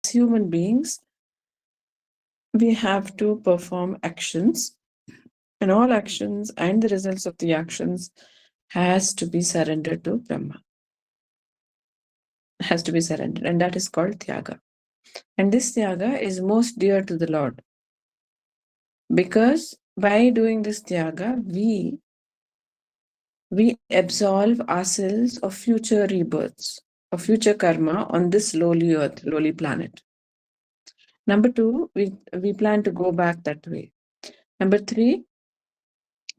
human beings, we have to perform actions, and all actions and the results of the actions has to be surrendered to Brahma, has to be surrendered, and that is called Tyaga. And this Tyaga is most dear to the Lord, because by doing this Tyaga, we absolve ourselves of future rebirths, of future karma on this lowly earth, lowly planet. Number two, we plan to go back that way. Number three,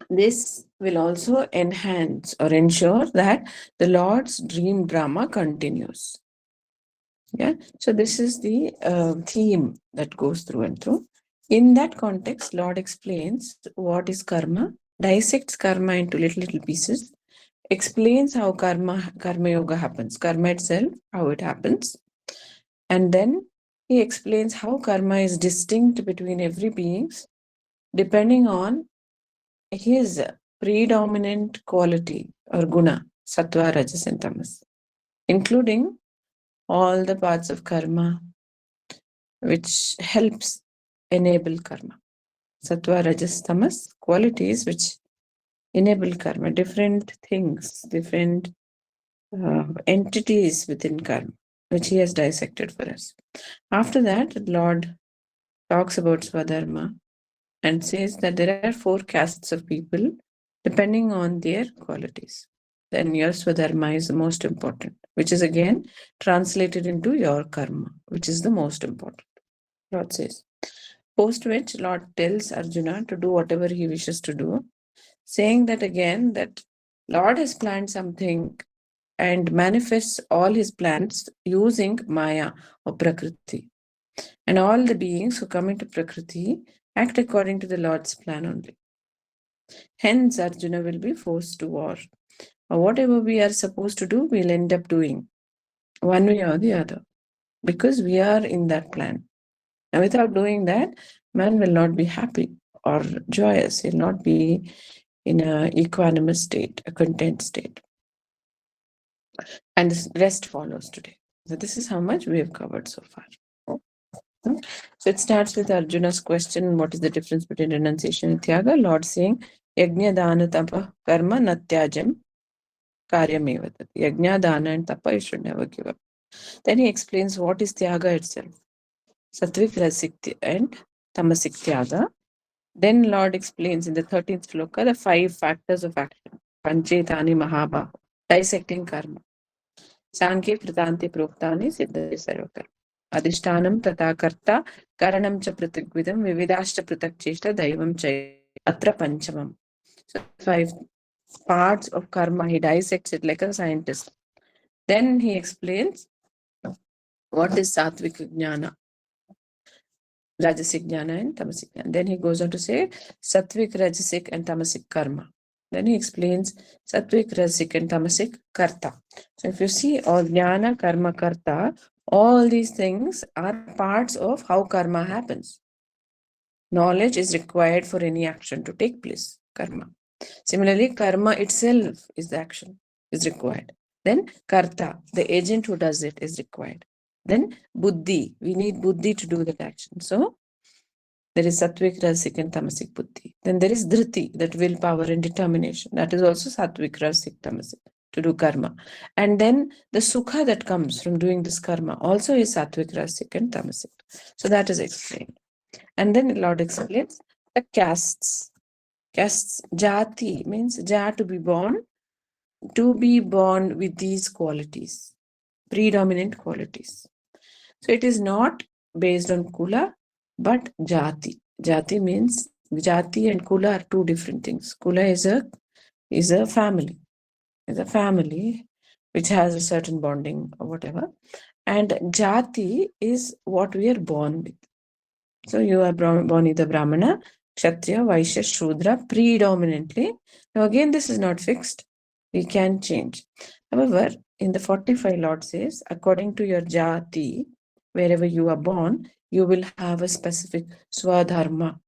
this will also enhance or ensure that the Lord's dream drama continues. Yeah, so this is the theme that goes through and through. In that context, Lord explains what is karma, dissects karma into little pieces, explains how karma yoga happens, karma itself, how it happens, and then he explains how karma is distinct between every beings depending on his predominant quality or guna, sattva, rajas, and tamas, including all the parts of karma which helps enable karma. Sattva, rajas, tamas, qualities which enable karma, different things, different entities within karma, which he has dissected for us. After that, Lord talks about Swadharma and says that there are 4 castes of people depending on their qualities. Then your Swadharma is the most important, which is again translated into your karma, which is the most important, Lord says. Post which Lord tells Arjuna to do whatever he wishes to do, saying that again that Lord has planned something and manifests all his plans using Maya or Prakriti. And all the beings who come into Prakriti act according to the Lord's plan only. Hence, Arjuna will be forced to war. Or whatever we are supposed to do, we'll end up doing one way or the other, because we are in that plan. And without doing that, man will not be happy or joyous. He'll not be in an equanimous state, a content state. And the rest follows today. So this is how much we have covered so far. So it starts with Arjuna's question, what is the difference between renunciation and Tyaga? Lord saying, Yajna dana tapa karma natyajam karyameva. Yajna dana and tapa you should never give up. Then he explains what is Tyaga itself. Satvik, Rasik and Tamasik Tyaga. Then Lord explains in the 13th shloka the 5 factors of action. Panchetani Mahabha, dissecting karma. Sankhya Kritante Proktani Siddhati Sarvakar. Adhishtanam Tata Karta Karanam Cha Pratigvidam Vividashta Pratak Cheshta Daivam Chay Atra Panchamam. So 5 parts of karma, he dissects it like a scientist. Then he explains what is Satvik Jnana, Rajasic Jnana and Tamasic Jnana. Then he goes on to say Satvik, Rajasic and Tamasic Karma. Then he explains Satvik, Rajasic and Tamasic Karta. So if you see all Jnana, Karma, Karta, all these things are parts of how karma happens. Knowledge is required for any action to take place, karma. Similarly, karma itself is the action, is required. Then karta, the agent who does it, is required. Then buddhi, we need buddhi to do that action. So there is sattvic, rasic and tamasic buddhi. Then there is dhriti, that willpower and determination. That is also sattvic, rasic, tamasic, to do karma. And then the sukha that comes from doing this karma also is sattvic, rasic and tamasic. So that is explained. And then Lord explains the castes. Castes, jati means ja, to be born with these qualities, predominant qualities. So it is not based on kula, but jati. Jati means jati and kula are 2 different things. Kula is a family. Is a family which has a certain bonding or whatever. And jati is what we are born with. So you are born either Brahmana, Kshatriya, Vaishya, Shudra, predominantly. Now again, this is not fixed. We can change. However, in the 45, Lord says, according to your jati, wherever you are born, you will have a specific swadharma,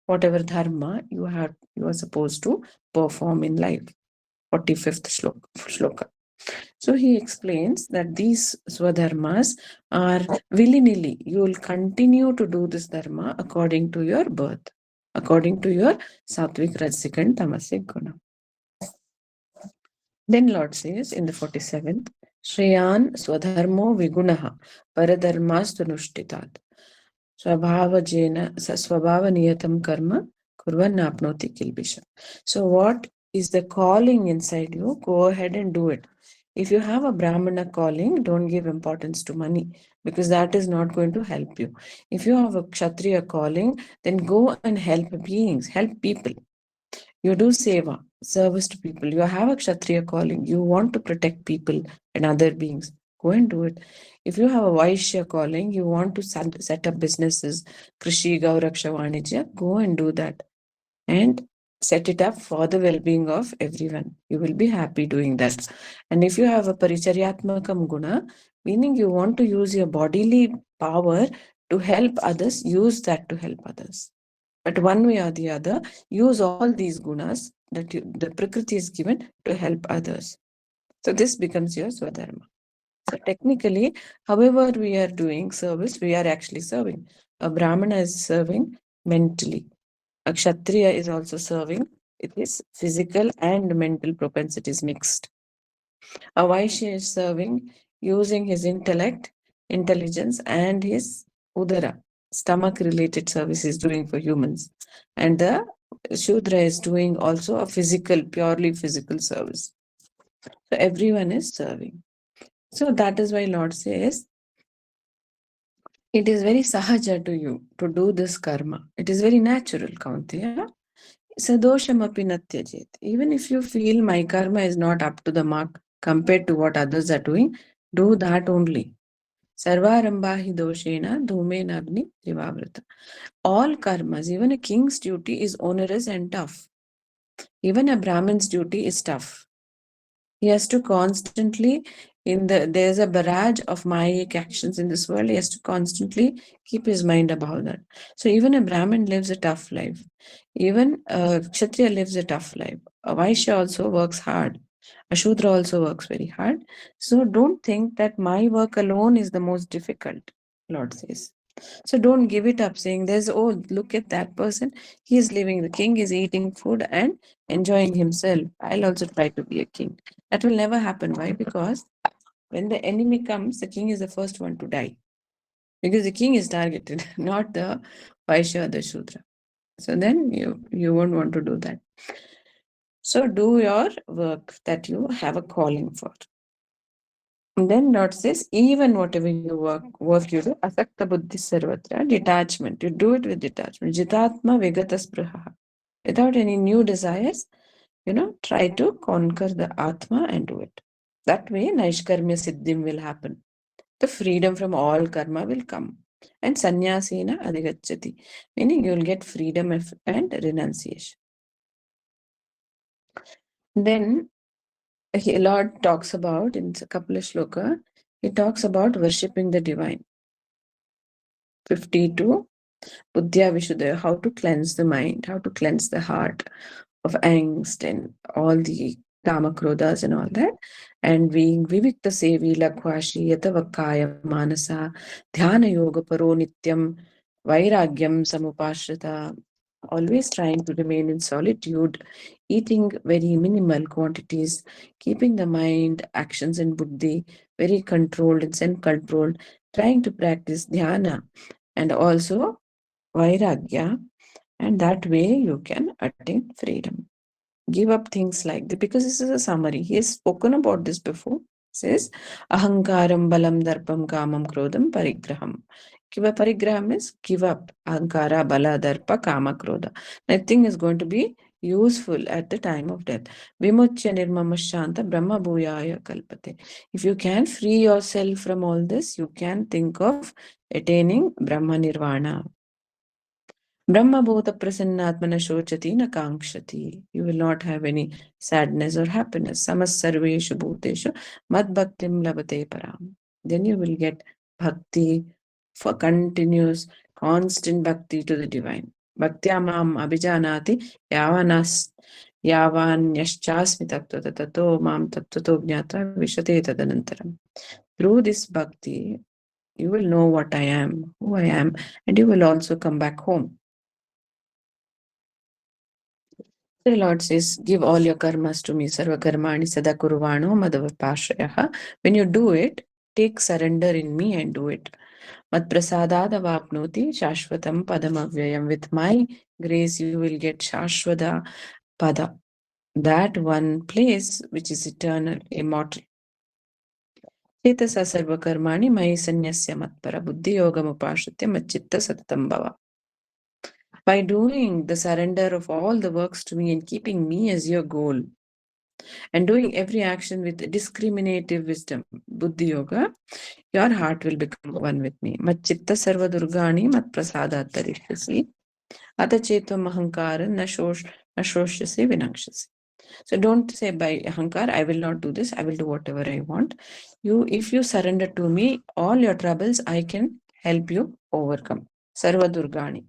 whatever dharma you are supposed to perform in life. 45th shloka. So he explains that these swadharmas are willy-nilly. You will continue to do this dharma according to your birth, according to your sattvic, rajasic and tamasic guna. Then Lord says in the 47th, Shreyan swadharmo vigunaha paradharmastu nushtitat. Swabhava niyatam karma kurvan apnoti kilbisha. So what is the calling inside you? Go ahead and do it. If you have a Brahmana calling, don't give importance to money because that is not going to help you. If you have a Kshatriya calling, then go and help beings, help people. You do seva, service to people. You have a Kshatriya calling. You want to protect people and other beings. Go and do it. If you have a Vaishya calling, you want to set up businesses, Krishi, Gauraksha, Vanijya, go and do that. And set it up for the well-being of everyone. You will be happy doing that. And if you have a Paricharyatmakam guna, meaning you want to use your bodily power to help others, use that to help others. But one way or the other, use all these gunas that the Prakriti is given to help others. So this becomes your Swadharma. So technically, however we are doing service, we are actually serving. A Brahmana is serving mentally. A Kshatriya is also serving. It is physical and mental propensities mixed. A Vaishya is serving using his intellect, intelligence, and his udara, stomach related service is doing for humans. And the Shudra is doing also a physical, purely physical service. So everyone is serving. So that is why Lord says, it is very sahaja to you to do this karma. It is very natural, Kaunteya. Sadosham api natyajet. Even if you feel my karma is not up to the mark compared to what others are doing, do that only. Sarvarambha hi doshena dhumena agni trivavrata. All karmas, even a king's duty is onerous and tough. Even a Brahmin's duty is tough. He has to constantly, there's a barrage of Mayic actions in this world. He has to constantly keep his mind above that. So even a Brahmin lives a tough life. Even a Kshatriya lives a tough life. A Vaishya also works hard. A Shudra also works very hard. So don't think that my work alone is the most difficult, Lord says. So don't give it up saying look at that person. He is living, the king is eating food and enjoying himself. I'll also try to be a king. That will never happen. Why? Because when the enemy comes, the king is the first one to die. Because the king is targeted, not the Vaishya or the Shudra. So then you won't want to do that. So do your work that you have a calling for. And then Lord says, even whatever you work you do, asakta buddhi sarvatra, detachment. You do it with detachment. Jitatma vegata spraha. Without any new desires, try to conquer the Atma and do it. That way, Naishkarmya Siddhim will happen. The freedom from all karma will come. And Sanyasena Adhigachati, meaning you will get freedom and renunciation. Then, Lord talks about, in a couple of shloka, he talks about worshipping the divine. 52, Buddhya Vishuddhaya, how to cleanse the mind, how to cleanse the heart of angst and all the kama krodhas and all that. And being vivikta sevi lakhvashi yatavakaya manasa dhyana yoga paro nityam vairagyam samupashrita, always trying to remain in solitude, eating very minimal quantities, keeping the mind, actions and buddhi very controlled and self-controlled, trying to practice dhyana and also vairagya, and that way you can attain freedom. Give up things like that, because this is a summary. He has spoken about this before. Says ahankaram balam darpam kamam krodham parigraham. Parigraham is give up ahankara, bala, darpa, kama, krodha. Nothing is going to be useful at the time of death. Vimuchya nirmama shanta brahma bhuyaya kalpate. If you can free yourself from all this, you can think of attaining Brahma Nirvana. Brahma bhuta prasannatmana shochati na kankshati. You will not have any sadness or happiness. Samas sarveshu bhuteshu mad bhaktim labate param. Then you will get bhakti for continuous, constant bhakti to the divine. Bhaktyamam abhijanati yavanas Yavanyashchasmi tattva tato mam tattvato jnata vishate tadanantaram. Through this bhakti, you will know what I am, who I am, and you will also come back home. The Lord says, give all your karmas to me, sarva karmani sada kurvano madavapashayaha. When you do it, take surrender in me and do it. Mat prasadada vapnoti shashvatam padamavyayam. With my grace, you will get shashvada pada, that one place which is eternal, immortal. Chetasa sarva karmani mai sanyasya matpara buddhi yogamupashate machitta satatam bhava. By doing the surrender of all the works to me and keeping me as your goal, and doing every action with discriminative wisdom, buddhi yoga, your heart will become one with me. Machitta sarva durgani mat prasadat tarishyasi ata chetam ahankara na shoshyasi vinakshasi. So don't say by ahankar, I will not do this, I will do whatever I want. If you surrender to me, all your troubles, I can help you overcome. Sarva durgani.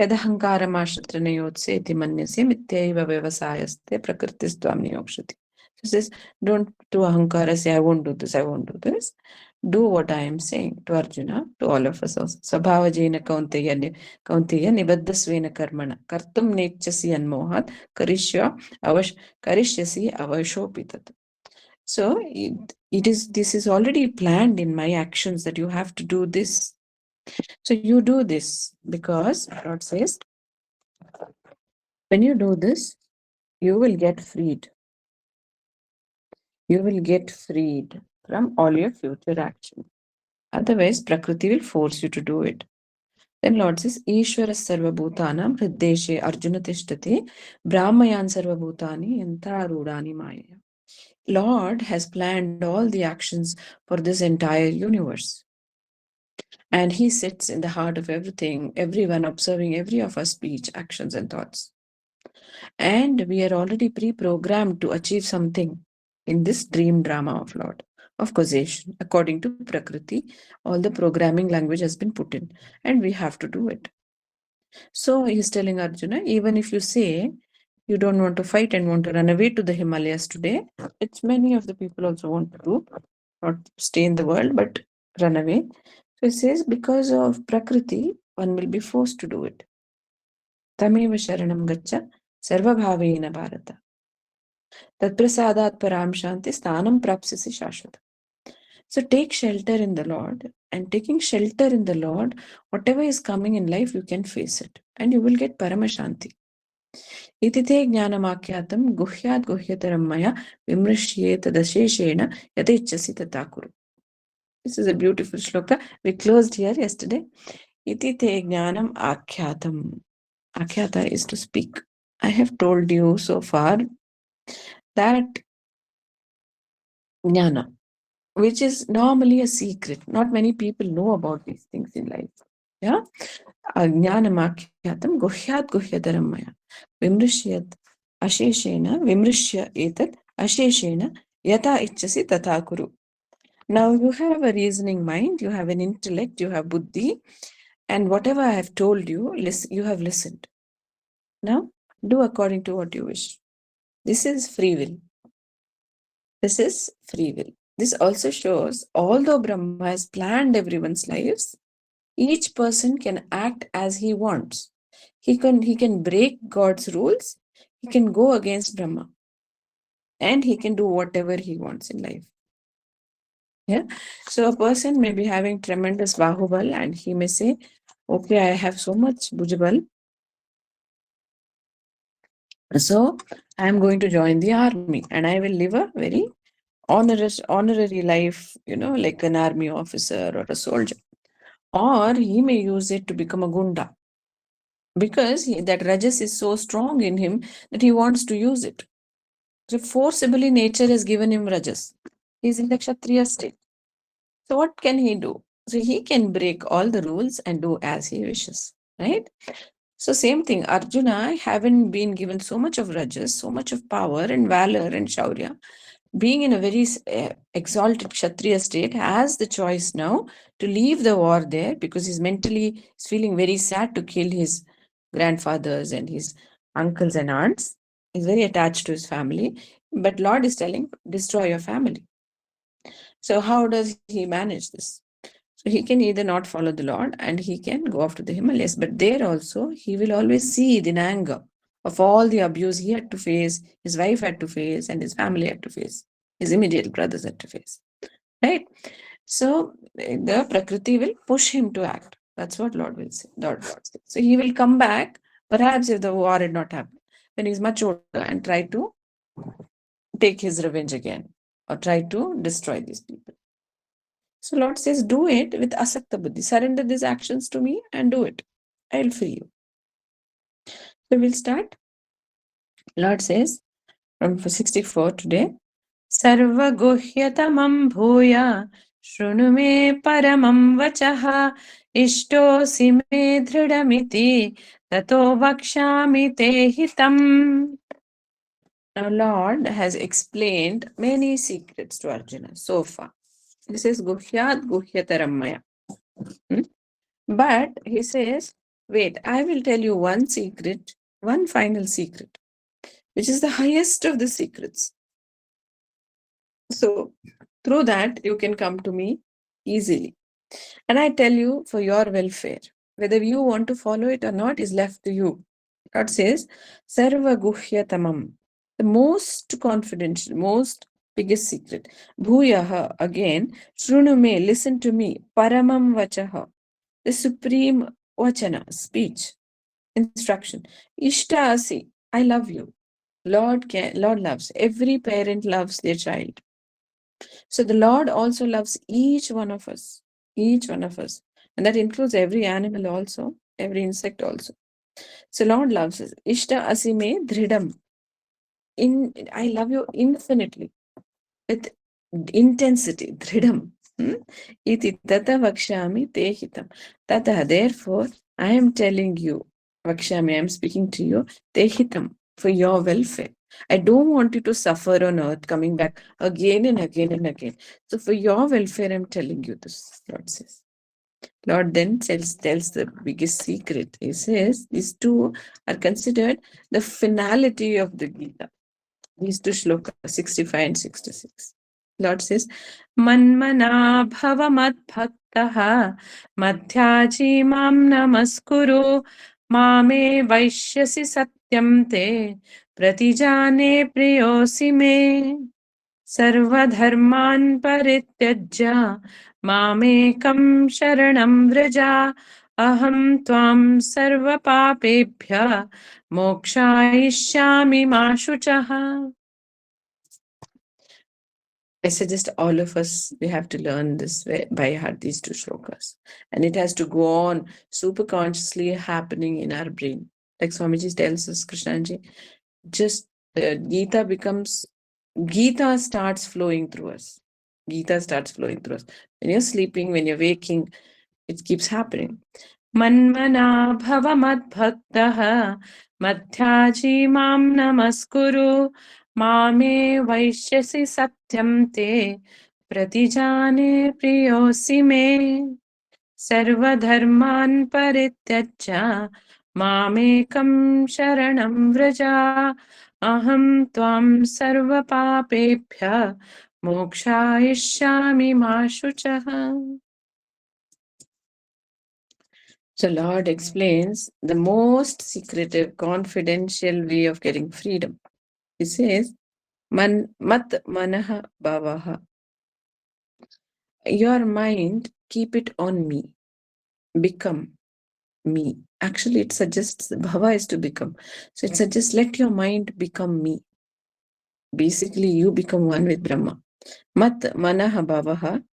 Yadhahankaramashtranayotseti manyase mityaiva vyavasayaste prakritistvam niyokshati. So says, don't do ahankara, say, I won't do this, I won't do this. Do what I am saying to Arjuna, to all of us also. Sabhavajena kaunteya nibaddhasvena karmana kartum nechasi anmohat karishyasi avashopitat. So this is already planned in my actions that you have to do this. So you do this because God says, when you do this, you will get freed. You will get freed from all your future action. Otherwise, Prakriti will force you to do it. Then Lord says, Ishvara sarvabhutanam hriddeshe Arjuna tishtati brahmayan sarvabhutani yantarudani maya. Lord has planned all the actions for this entire universe. And he sits in the heart of everything, everyone, observing every of our speech, actions, and thoughts. And we are already pre-programmed to achieve something in this dream drama of Lord, of causation. According to Prakriti, all the programming language has been put in, and we have to do it. So he's telling Arjuna, even if you say you don't want to fight and want to run away to the Himalayas today, it's many of the people also want to do, not stay in the world, but run away. So he says, because of Prakriti, one will be forced to do it. Tameva sharanam gaccha sarvabhavena bharata. Tatprasadat param shanti sthanam prapsisi shashvata. So take shelter in the Lord, and taking shelter in the Lord, whatever is coming in life, you can face it, and you will get paramashanti. Itite jnanamakhyatam guhyat guhyataram maya vimrishyet dasheshena yatechasi tatakuru. This is a beautiful shloka. We closed here yesterday. Itite jnanam akhyatam. Akhyata is to speak. I have told you so far that jnana, which is normally a secret. Not many people know about these things in life. Yeah? Jnanamakhyatam guhyat guhyataram maya. Vimrishyat asheshena vimrishya etat asheshena yata ichasi tata kuru. Now you have a reasoning mind, you have an intellect, you have buddhi, and whatever I have told you, you have listened. Now do according to what you wish. This is free will. This is free will. This also shows, although Brahma has planned everyone's lives, each person can act as he wants. He can break God's rules. He can go against Brahma, and he can do whatever he wants in life. Yeah. So a person may be having tremendous bahubal, and he may say, "Okay, I have so much bhujabal, so I am going to join the army, and I will live a very honorary life, like an army officer or a soldier." Or he may use it to become a gunda, because that rajas is so strong in him that he wants to use it. So forcibly nature has given him rajas. He's in the Kshatriya state. So what can he do? So he can break all the rules and do as he wishes, right? So same thing, Arjuna, having been given so much of rajas, so much of power and valor and shaurya, being in a very exalted Kshatriya state, has the choice now to leave the war there, because he's feeling very sad to kill his grandfathers and his uncles and aunts. He's very attached to his family, but Lord is telling, destroy your family. So how does he manage this? So he can either not follow the Lord and he can go off to the Himalayas, but there also he will always see the anger of all the abuse he had to face, his wife had to face, and his family had to face, his immediate brothers had to face. Right? So the Prakriti will push him to act. That's what Lord will say. Lord says. So he will come back, perhaps if the war had not happened, when he's much older, and try to take his revenge again or try to destroy these people. So Lord says, do it with asakta buddhi. Surrender these actions to me and do it. I'll free you. So we'll start. Lord says from 64 today, Sarva guhyatamam bhuya shrunu me paramam vachaha ishtosi me dhridamiti tato vakshami te hitam. Now Lord has explained many secrets to Arjuna so far. This is guhyat guhyataramaya. But he says, wait, I will tell you one secret, one final secret, which is the highest of the secrets. So through that, you can come to me easily. And I tell you for your welfare. Whether you want to follow it or not is left to you. God says, Sarva Guhyatamam, the most confidential, most biggest secret. Bhuyaha, again, Shrunume, listen to me, Paramam Vachaha, the supreme Vachana, speech, instruction. Ishtaasi, I love you. Lord loves. Every parent loves their child. So the Lord also loves each one of us. Each one of us. And that includes every animal also, every insect also. So Lord loves us. Ishta asime dhridam. I love you infinitely. With intensity. Dhridam. Iti tata vakshami te hitam. Tata, therefore, I am telling you, vakshami, I am speaking to you, te hitam, for your welfare. I don't want you to suffer on earth, coming back again and again and again. So for your welfare, I'm telling you this, Lord says. Lord then tells the biggest secret. He says these two are considered the finality of the Gita. These two shlokas, 65 and 66. Lord says, Manmana bhava mad bhaktaha madhyaji mam namaskuru mame vaishyasi satyam te pratijane priyosi me sarvadharman parityajya mamekam sharanam vraja aham tvam sarva papebhya mokshayishyami ma shuchaha. I suggest all of us, we have to learn this by heart, these two shlokas. And it has to go on super consciously happening in our brain. Like Swamiji tells us, Krishnanji, just Gita starts flowing through us. Gita starts flowing through us. When you're sleeping, when you're waking, it keeps happening. Manmana bhava mad bhaktaha madhyaji mam namaskuru mame vaishyasi satyam te pratijane priyosi me sarvadharman parityajya mamekam sharanam vraja aham tvam sarva papebhya mokshayishyami ma shuchaha. So Lord explains the most secretive, confidential way of getting freedom. He says, mat manaha bhavaha. Your mind, keep it on me. Become me. Actually, it suggests bhava is to become. So it suggests let your mind become me. Basically, you become one with Brahma. Mat manaha bhavaha.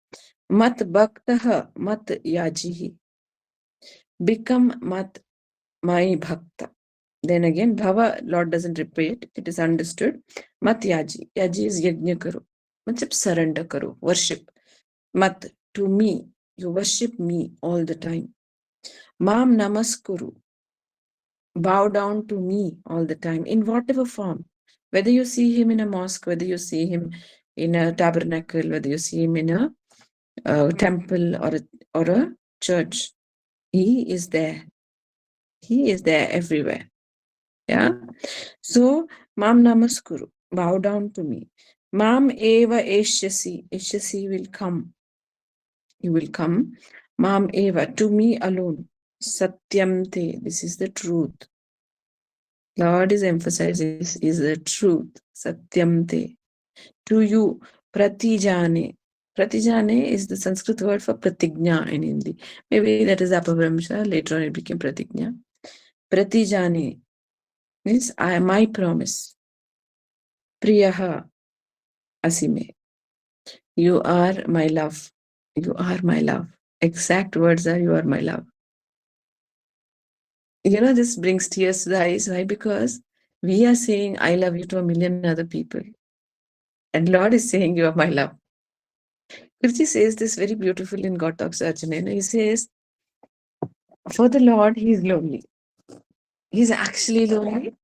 Mat bhaktaha. Mat yajihi. Become my bhakta. Then again, bhava, Lord doesn't repeat, it is understood. Mat yaji. Yaji is yajna karo. Matlab surrender karo, worship. Mat, to me, you worship me all the time. Mam namaskuru. Bow down to me all the time, in whatever form. Whether you see him in a mosque, whether you see him in a tabernacle, whether you see him in a temple or a church, he is there. He is there everywhere. Yeah. So, Mam Namaskuru, bow down to me. Mam Eva Eshyasi, Eshyasi will come. You will come. Mam Eva, to me alone. Satyam Te, this is the truth. Lord is emphasizing this is the truth. Satyam Te. To you, Pratijane. Pratijane is the Sanskrit word for pratigna in Hindi. Maybe that is Apabramsha. Later on it became pratigna. Pratijane means my promise. Priyaha Asime. You are my love. You are my love. Exact words are you are my love. This brings tears to the eyes. Why? Because we are saying I love you to a million other people. And Lord is saying you are my love. Guruji says this very beautifully in God Talks Arjuna. He says, for the Lord, he is lonely. He's actually lonely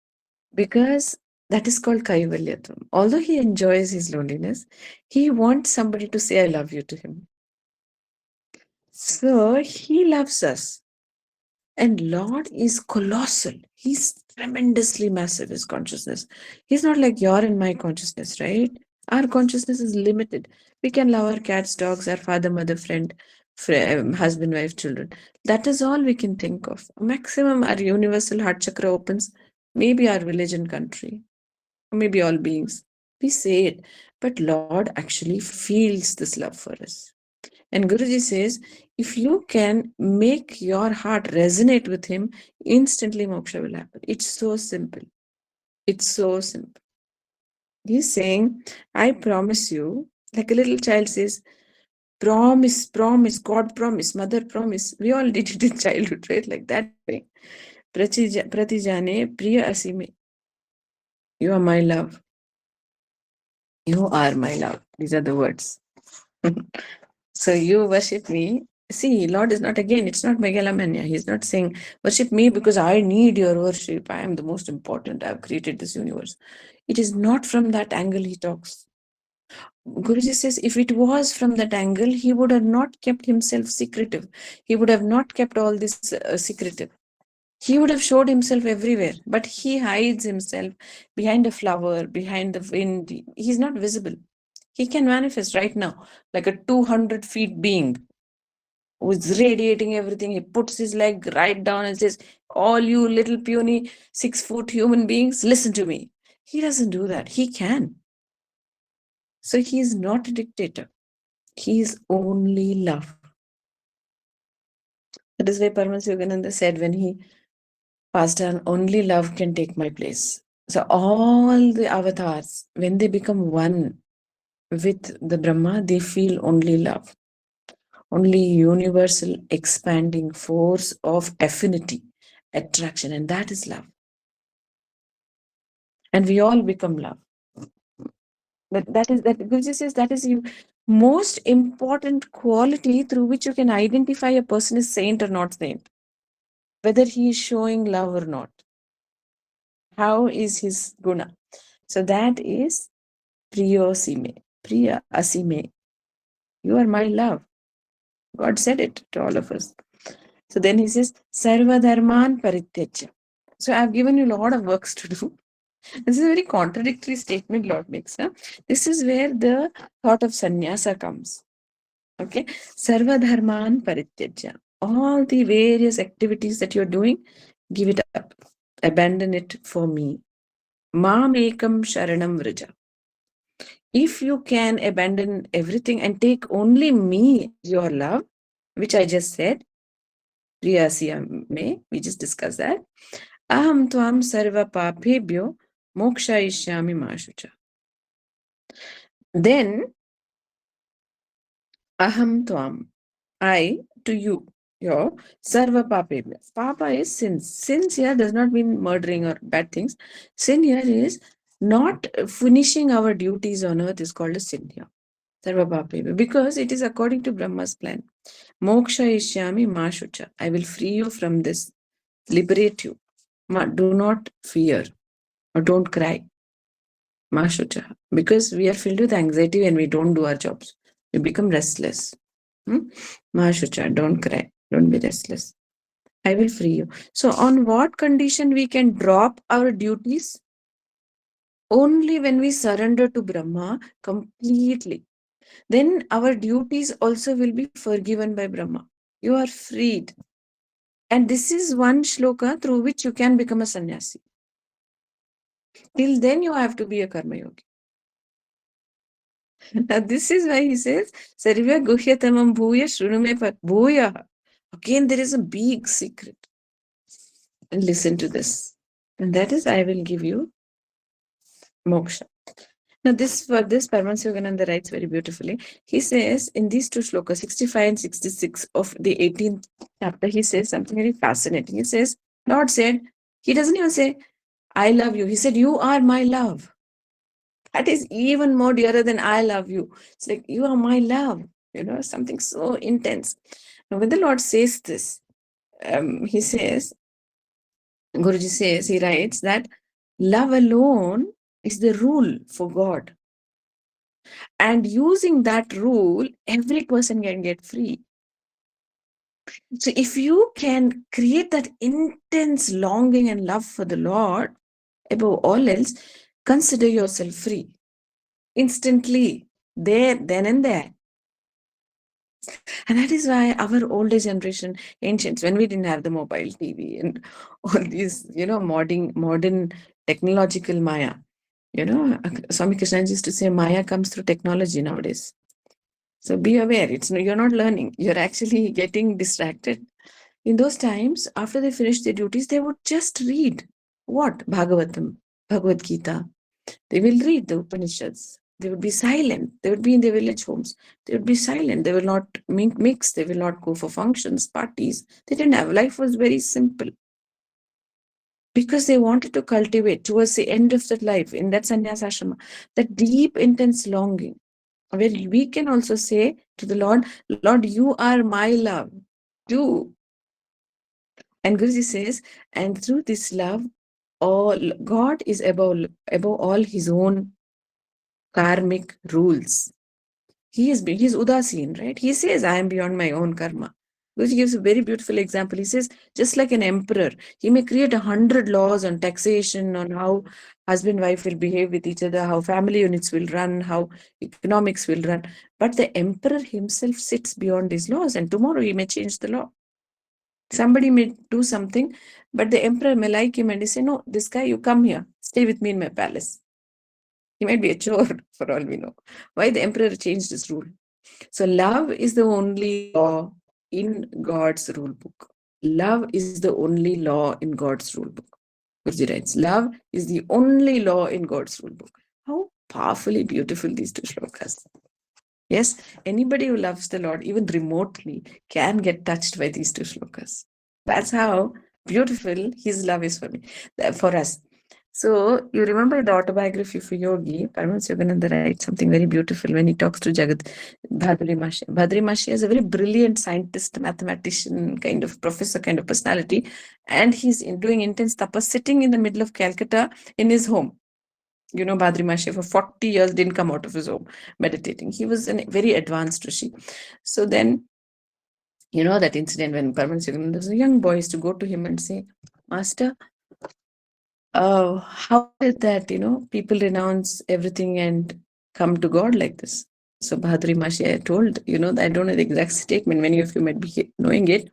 because that is called Kaivalyatam. Although he enjoys his loneliness, he wants somebody to say I love you to him. So he loves us. And Lord is colossal. He's tremendously massive, his consciousness. He's not like your and my consciousness, right? Our consciousness is limited. We can love our cats, dogs, our father, mother, friend, husband, wife, children. That is all we can think of. Maximum our universal heart chakra opens, maybe our village and country, maybe all beings. We say it, but Lord actually feels this love for us. And Guruji says, if you can make your heart resonate with him, instantly moksha will happen. It's so simple. It's so simple. He's saying, I promise you, like a little child says, promise, promise, God promise, mother promise. We all did it in childhood, right? Like that way. Pratijane, Priya Asime. You are my love. You are my love. These are the words. So you worship me. See, Lord is not again, it's not megalomania. He's not saying, worship me because I need your worship. I am the most important. I've created this universe. It is not from that angle he talks. Guruji says, if it was from that angle, he would have not kept himself secretive. He would have not kept all this secretive. He would have showed himself everywhere, but he hides himself behind a flower, behind the wind. He's not visible. He can manifest right now like a 200 feet being who is radiating everything. He puts his leg right down and says, all you little puny 6-foot human beings, listen to me. He doesn't do that. He can. So he is not a dictator. He is only love. That is why Paramahansa Yogananda said when he passed on, only love can take my place. So all the avatars, when they become one with the Brahma, they feel only love. Only universal expanding force of affinity, attraction, and that is love. And we all become love. But that Guruji says that is the most important quality through which you can identify a person is saint or not saint, whether he is showing love or not. How is his guna? So that is Priyosime, Priya Asime. You are my love. God said it to all of us. So then he says, Sarva Dharman Parityaja. So I've given you a lot of works to do. This is a very contradictory statement Lord makes. Huh? This is where the thought of sannyasa comes. Okay. Sarva Dharman Parityaja. All the various activities that you're doing, give it up. Abandon it for me. Mam ekam sharanam vraja. If you can abandon everything and take only me as your love, which I just said, Priyasya me, we just discussed that. Aham tvam sarva papebhyo mokshayishyami mashucha. Then, aham tvam, I to you, your sarva papebhyo. Papa is sins. Sins here does not mean murdering or bad things. Sin here is not finishing our duties on earth is called a sin here. Sarva papebhyo. Because it is according to Brahma's plan. Mokshayishyami mashucha. I will free you from this, liberate you. Do not fear or don't cry. Mashucha. Because we are filled with anxiety when we don't do our jobs. We become restless. Mashucha, don't cry. Don't be restless. I will free you. So, on what condition we can drop our duties? Only when we surrender to Brahma completely. Then our duties also will be forgiven by Brahma. You are freed. And this is one shloka through which you can become a sannyasi. Till then, you have to be a karma yogi. Now, this is why he says, Sarvya guhyatamam bhuya shrunume bhuya. Again, there is a big secret. And listen to this. And that is, I will give you moksha. Now, for this, Paramahansa Yogananda writes very beautifully. He says in these two shlokas, 65 and 66 of the 18th chapter, he says something very fascinating. He says, Lord said, he doesn't even say, I love you. He said, you are my love. That is even more dearer than I love you. It's like, you are my love. Something so intense. Now, when the Lord says this, he says, Guruji says, he writes that love alone is the rule for God. And using that rule, every person can get free. So if you can create that intense longing and love for the Lord, above all else, consider yourself free. Instantly, there, then and there. And that is why our older generation, ancients, when we didn't have the mobile TV and all these, modern technological Maya, Swami Krishna used to say, Maya comes through technology nowadays. So be aware, you're not learning, you're actually getting distracted. In those times, after they finished their duties, they would just read what? Bhagavatam, Bhagavad Gita. They will read the Upanishads. They would be silent. They would be in their village homes. They would be silent. They will not mix. They will not go for functions, parties. They didn't have. Life was very simple. Because they wanted to cultivate towards the end of that life, in that sannyas ashrama, that deep, intense longing, where we can also say to the Lord, Lord, you are my love. Do. And Guruji says, and through this love, all God is above all his own karmic rules. He's udasin, right? He says, I am beyond my own karma. Guruji gives a very beautiful example. He says, just like an emperor, he may create 100 laws on taxation, on how husband wife will behave with each other, how family units will run, how economics will run. But the emperor himself sits beyond these laws, and tomorrow he may change the law. Somebody may do something, but the emperor may like him and he say, no, this guy, you come here, stay with me in my palace. He might be a chore for all we know. Why the emperor changed his rule? So love is the only law in God's rule book. Love is the only law in God's rule book. Guruji writes, love is the only law in God's rule book. How powerfully beautiful these two shlokas. Yes, anybody who loves the Lord, even remotely, can get touched by these two shlokas. That's how beautiful his love is for us. So, you remember the autobiography of Yogi, Paramahansa Yogananda writes something very beautiful when he talks to Bhadri Mashi. Bhadri Mashi is a very brilliant scientist, mathematician, kind of professor, kind of personality. And he's doing intense tapas, sitting in the middle of Calcutta in his home. Bhadri Mashi for 40 years didn't come out of his home meditating. He was a very advanced Rishi. So then, that incident when Paramahansa Yogananda was a young boy, used to go to him and say, Master, how did that, people renounce everything and come to God like this? So Bhadri Mashi, I told, I don't know the exact statement, many of you might be knowing it.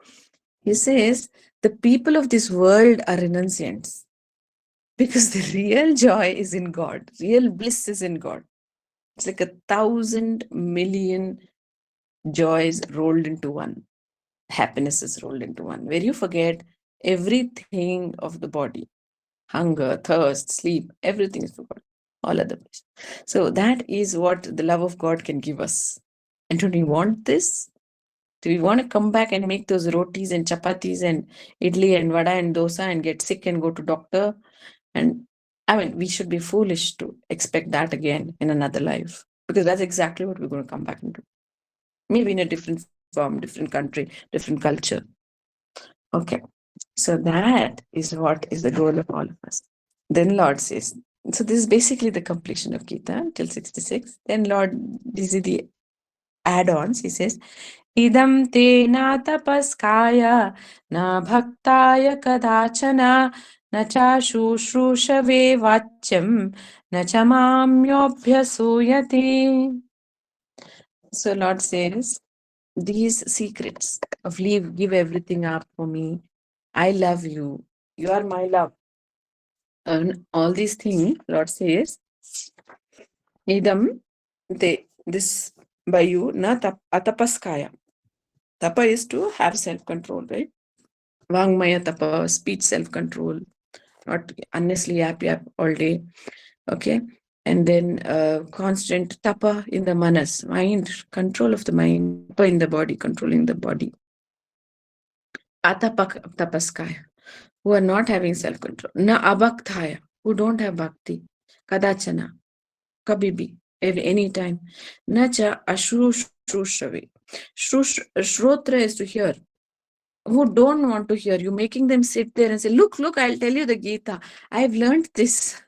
He says, the people of this world are renunciants. Because the real joy is in God. Real bliss is in God. It's like 1,000 million joys rolled into one. Happiness is rolled into one. Where you forget everything of the body. Hunger, thirst, sleep, everything is forgotten. All other places. So that is what the love of God can give us. And don't we want this? Do we want to come back and make those rotis and chapatis and idli and vada and dosa and get sick and go to doctor? And we should be foolish to expect that again in another life, because that's exactly what we're going to come back into. Maybe in a different form, different country, different culture. Okay. So that is what is the goal of all of us. Then Lord says, so this is basically the completion of Gita till 66. Then Lord, this is the add-ons. He says, Idam te na tapaskaya na bhaktaya kadachana na cha shushrusave vachyam na cha mamyobhyasuyati. So Lord says, these secrets of leave, give everything up for me. I love you. You are my love. And all these things, Lord says, Idam, this by you, na atapaskaya. Tapa is to have self-control, right? Vangmaya tapa, speech self-control, not unnecessarily yap all day. Okay. And then constant tapa in the manas, mind, control of the mind, tapa in the body, controlling the body. Tapaskaya, who are not having self-control. Na abhakthaya, who don't have bhakti. Kadachana, kabhi at any time. Na cha ashrushrushave. Shrotra is to hear. Who don't want to hear you, making them sit there and say, look, I'll tell you the Gita. I've learned this.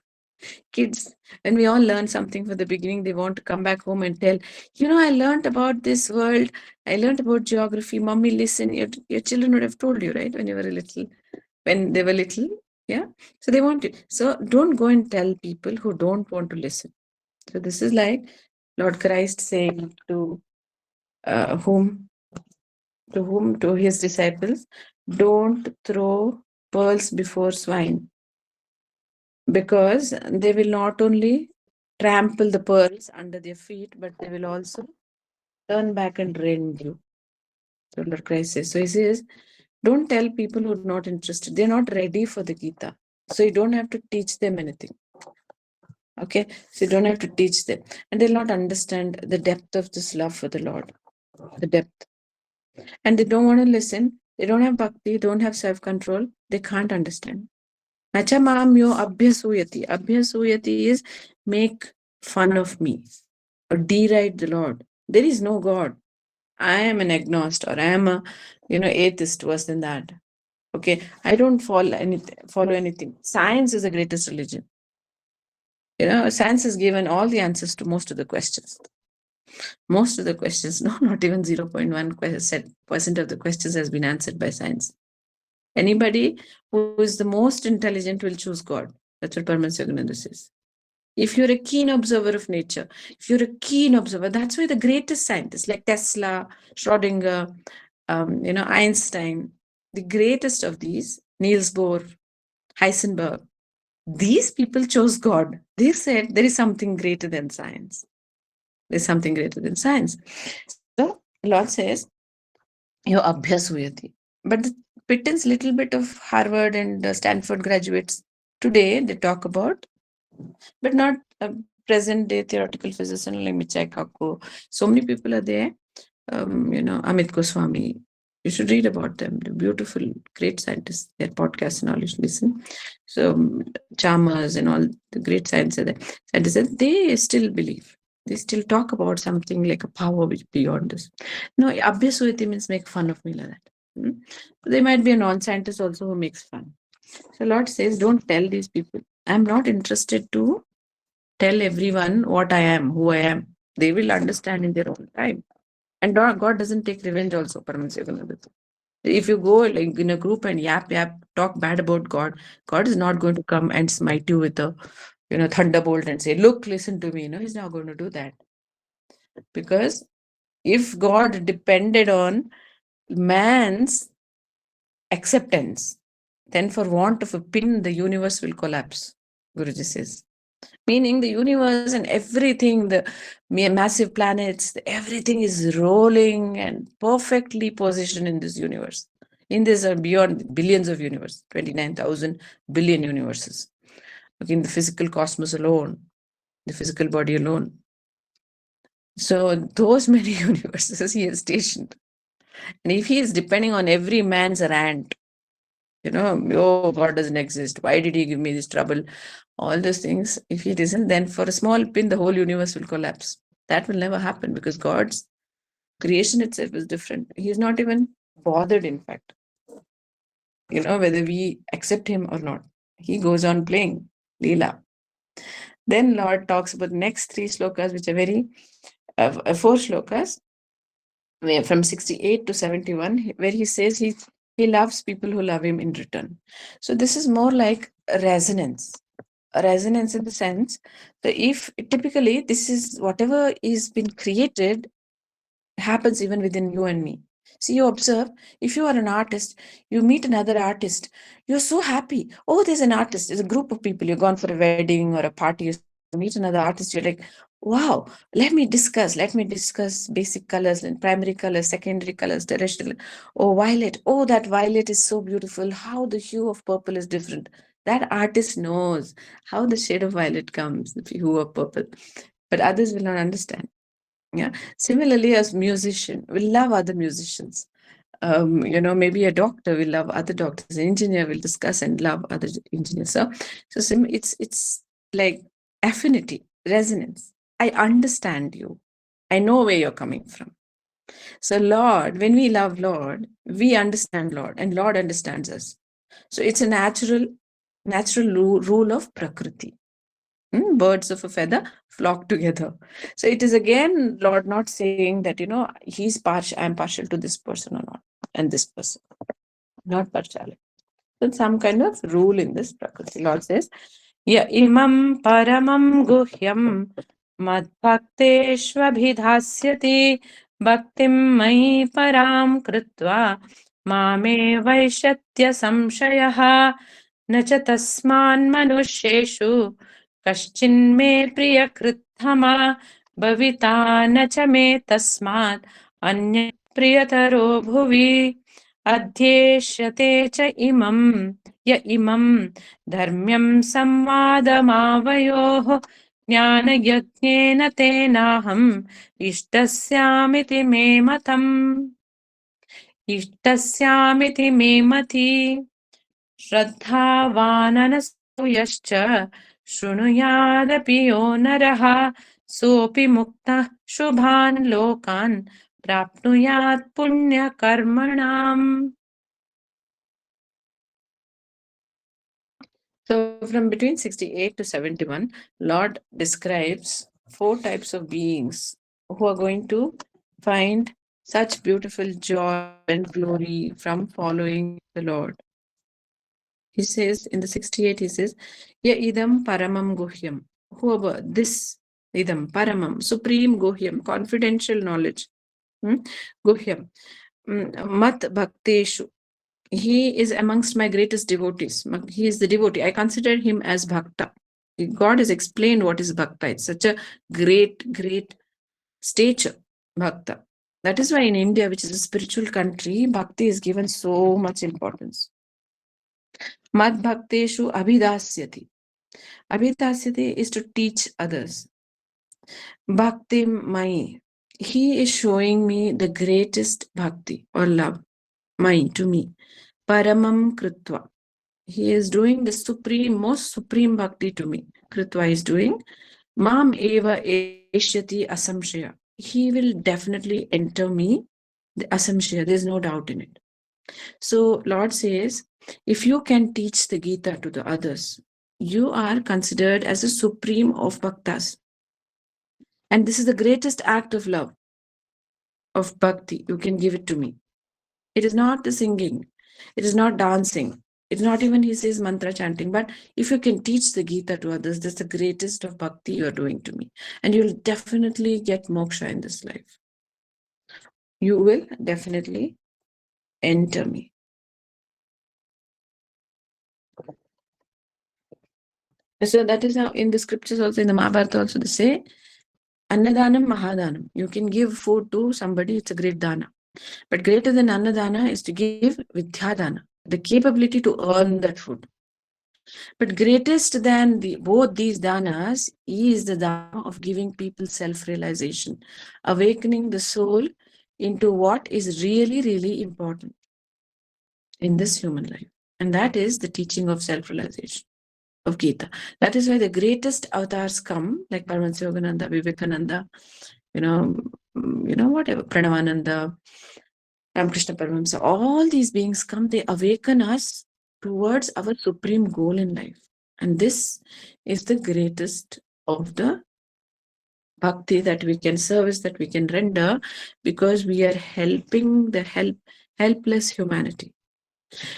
Kids, when we all learn something for the beginning, they want to come back home and tell, I learned about this world. I learned about geography. Mommy, listen. Your children would have told you, right? When you were when they were little. Yeah. So they want to. So don't go and tell people who don't want to listen. So this is like Lord Christ saying to whom? To his disciples, don't throw pearls before swine, because they will not only trample the pearls under their feet, but they will also turn back and rend you. So Lord Christ says. So he says, don't tell people who are not interested. They're not ready for the Gita. So you don't have to teach them anything. Okay? So you don't have to teach them. And they'll not understand the depth of this love for the Lord. The depth. And they don't want to listen. They don't have bhakti, don't have self-control. They can't understand. Nachamamyo abhyasuyati. Abhyasuyati is make fun of me or deride the Lord. There is no God. I am an agnostic, or I am a atheist, worse than that. Okay, I don't follow anything. Science is the greatest religion. Science has given all the answers to most of the questions. Most of the questions, no, not even 0.1% of the questions has been answered by science. Anybody who is the most intelligent will choose God. That's what Paramahansa Yogananda says. If you're a keen observer of nature, if you're a keen observer, that's why the greatest scientists like Tesla, Schrodinger, Einstein, the greatest of these, Niels Bohr, Heisenberg, these people chose God. They said there is something greater than science. There's something greater than science. So Lord says, your abhyasuyati. But the pittance little bit of Harvard and Stanford graduates today, they talk about, but not a present day theoretical physician like Michai Kaku. So many people are there. Amit Goswami. You should read about them. They're beautiful, great scientists. Their podcasts and all you should listen. So Chalmers and all the great scientists, they still believe. They still talk about something like a power which beyond this. No, abhyasuyati means make fun of me like that. There might be a non-scientist also who makes fun. So Lord says, don't tell these people. I'm not interested to tell everyone what I am, who I am. They will understand in their own time. And God doesn't take revenge also, Paramahansa Yogananda. If you go like in a group and yap, talk bad about God, God is not going to come and smite you with a thunderbolt and say, look, listen to me. No, he's not going to do that. Because if God depended on man's acceptance, then for want of a pin, the universe will collapse, Guruji says. Meaning the universe and everything, the massive planets, everything is rolling and perfectly positioned in this universe. In this beyond billions of universes, 29,000 billion universes. Okay, in the physical cosmos alone, the physical body alone. So those many universes he is stationed. And if he is depending on every man's rant, oh, God doesn't exist. Why did he give me this trouble? All those things. If he doesn't, then for a small pin, the whole universe will collapse. That will never happen because God's creation itself is different. He's not even bothered, in fact, whether we accept him or not. He goes on playing Leela. Then Lord talks about the next 3 slokas, which are very, 4 slokas. from 68 to 71, where he says he loves people who love him in return. So this is more like a resonance in the sense that if typically this is whatever is been created happens even within you and me. See, you observe, if you are an artist, you meet another artist, you're so happy. Oh, there's an artist, there's a group of people, you've gone for a wedding or a party or something, you meet another artist, you're like, wow, let me discuss basic colors and primary colors, secondary colors, terrestrial. Oh, violet. Oh, that violet is so beautiful. How the hue of purple is different. That artist knows how the shade of violet comes, the hue of purple. But others will not understand. Yeah. Similarly, as musician, we love other musicians. Maybe a doctor will love other doctors. An engineer will discuss and love other engineers. It's like affinity, resonance. I understand you. I know where you're coming from. So Lord, when we love Lord, we understand Lord, and Lord understands us. So it's a natural rule of Prakriti. Birds of a feather flock together. So it is again Lord not saying that, he's partial, I'm partial to this person or not, and this person, not partiality. So some kind of rule in this Prakriti. Lord says, Ya imam paramam guhyam madbhakteshvabhidhasyati bhaktim mai param kritva mame vaishatya samshayaha न च तस्मान् मनुष्येषु कश्चिन्मे प्रियकृत्तमा भविता न च मे तस्मात् अन्य प्रियतरो भुवि अध्येष्यते च इमं य इमं धर्म्यं संवादमावयोः ज्ञानयज्ञेन तेनाहम् इष्टस्यामिति मे मतम् इष्टस्यामिति मे मति श्रद्धावाननसूयश्च शृणुयादपि यो नरः सोऽपि मुक्तः शुभान् लोकान् प्राप्नुयात् पुण्यकर्मणाम्. So from between 68 to 71, Lord describes 4 types of beings who are going to find such beautiful joy and glory from following the Lord. He says in the 68, he says, Ya idam paramam guhyam. Whoever this idam paramam, supreme guhyam, confidential knowledge, guhyam, mat bhakteshu. He is amongst my greatest devotees. He is the devotee. I consider him as bhakta. God has explained what is bhakta. It's such a great stature, bhakta. That is why in India, which is a spiritual country, bhakti is given so much importance. Mad bhakteshu abhidasyati. Abhidasyati is to teach others. Bhakti mai. He is showing me the greatest bhakti or love. Mai to me. Paramam kritva. He is doing the most supreme bhakti to me. Kritva is doing. Mam eva eshyati asamshaya. He will definitely enter me. The asamshaya, there is no doubt in it. So Lord says, if you can teach the Gita to the others, you are considered as the supreme of bhaktas. And this is the greatest act of love, of bhakti. You can give it to me. It is not the singing. It is not dancing. It's not even, he says, mantra chanting. But if you can teach the Gita to others, that's the greatest of bhakti you are doing to me. And you'll definitely get moksha in this life. You will definitely enter me. So that is how in the scriptures also, in the Mahabharata also, they say, Annadanam Mahadanam. You can give food to somebody, it's a great dana. But greater than Annadana is to give Vidyadana, the capability to earn that food. But greatest than both these danas is the dana of giving people self-realization, awakening the soul into what is really, really important in this human life. And that is the teaching of self-realization of Gita. That is why the greatest avatars come, like Paramahansa Yogananda, Vivekananda, whatever, Pranavananda, Ramakrishna Paramahansa, all these beings come, they awaken us towards our supreme goal in life. And this is the greatest of the bhakti that we can service, that we can render, because we are helping the helpless humanity.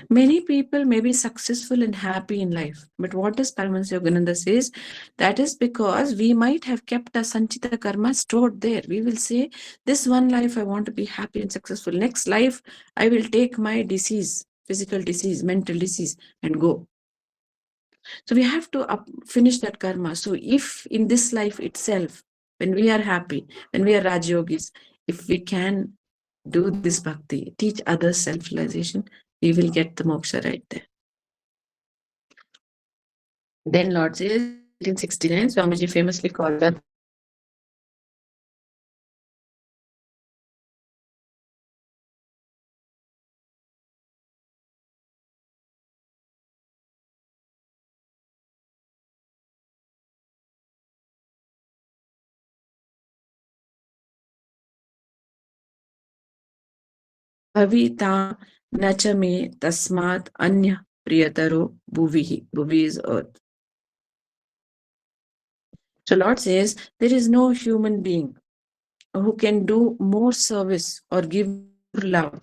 Many people may be successful and happy in life, but what does Paramahansa Yogananda says? That is because we might have kept a sanchita karma stored there. We will say, this one life I want to be happy and successful. Next life I will take my disease, physical disease, mental disease, and go. So we have to finish that karma. So if in this life itself, when we are happy, when we are Rajyogis, if we can do this bhakti, teach others self-realization, we will get the moksha right there. Then Lord says, 1969, Swamiji famously called that Bhavita Nachame Tasmat Anya Priyataro Bhuvihi. Bhuvi is earth. So Lord says, there is no human being who can do more service or give more love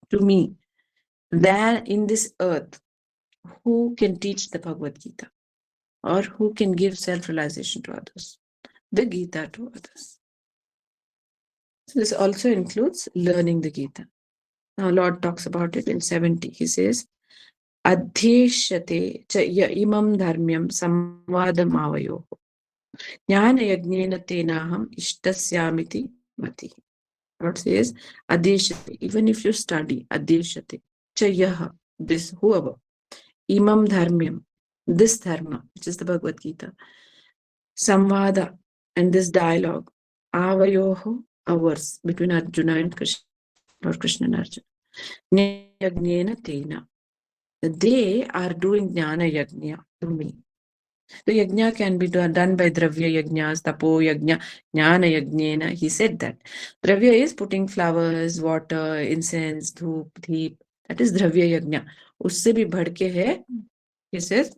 to me than in this earth who can teach the Bhagavad Gita or who can give self-realization to others, the Gita to others. So this also includes learning the Gita. Now Lord talks about it in 70. He says, Adhyeshyate cha ya imam dharmyam samvadamavayoh. Jnana yajnena tenaham ishtasyamiti mati. Lord says, Adhyeshyate, even if you study, Adhyeshyate, cha yaha, this, whoever, imam dharmyam, this dharma, which is the Bhagavad Gita, samvada, and this dialogue, avayoho, ours, between Arjuna and Krishna, or Krishna and Arjuna. Jnana tena. They are doing jnana yajna to me. The yajna can be done by dravya yajnas, tapo yajna, jnana yajnena. He said that. Dravya is putting flowers, water, incense, dhoop, deep. That is dravya yajna. Usse bhi bhadke hai, he says,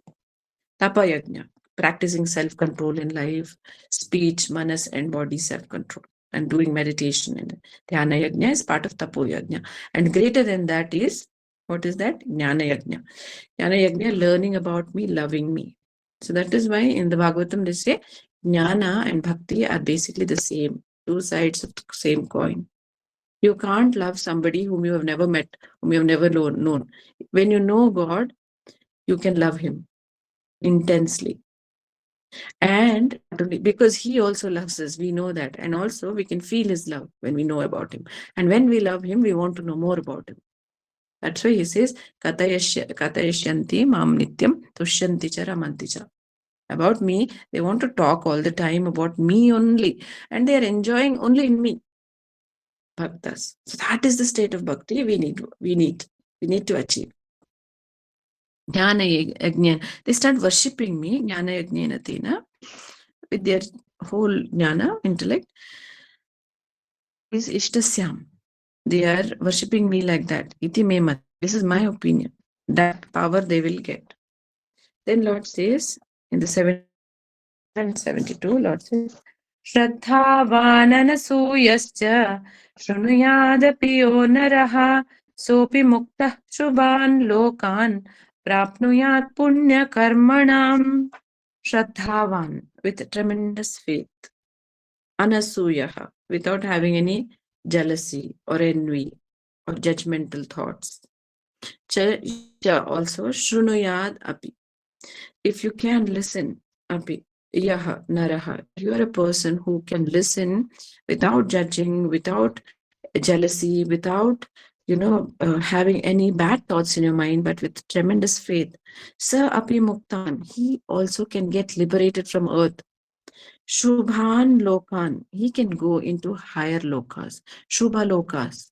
tapa yajna. Practicing self-control in life, speech, manas, and body self-control. And doing meditation. And dhyana yajna is part of tapo yajna. And greater than that is, what is that? Jnana yajna. Jnana yajna, learning about me, loving me. So that is why in the Bhagavatam they say jnana and bhakti are basically the same, two sides of the same coin. You can't love somebody whom you have never met, whom you have never known. When you know God, you can love him intensely. And because he also loves us, we know that. And also we can feel his love when we know about him. And when we love him, we want to know more about him. That's why he says, Katayashyanti mam nityam tushyanti cha ramanti cha. About me, they want to talk all the time about me only. And they are enjoying only in me. Bhaktas. So that is the state of bhakti we need to achieve. Jnana yajna. They start worshipping me, jnana yajnena tena, with their whole jnana, intellect, is ishtasyam. They are worshipping me like that. Iti me mat. This is my opinion. That power they will get. Then Lord says in the 772, Lord says, Shraddhavananasuyascha shrunuyadapi yo naraha sopi mukta shubhan lokan prapnuyat punya karmanam. Shraddhavan, with tremendous faith. Anasuyaha, without having any jealousy or envy or judgmental thoughts. Cha also shrunuyad api. If you can listen, api, yaha naraha, you are a person who can listen without judging, without jealousy, without having any bad thoughts in your mind, but with tremendous faith. Sa api muktan, he also can get liberated from earth. Shubhan lokan, he can go into higher lokas. Shubha lokas.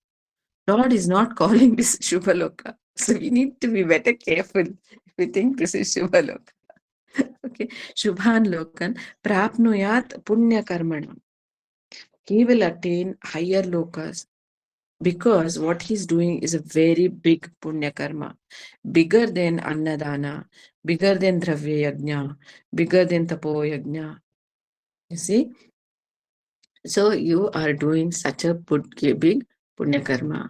Lord is not calling this Shubha loka. So we need to be better careful if we think this is Shubha loka. Okay, Shubhan Lokan, Prapnuyat Punya Karmana. He will attain higher lokas because what he's doing is a very big Punya Karma, bigger than Annadana, bigger than Dravya Yajna, bigger than Tapo Yajna. You see, So you are doing such a big punya karma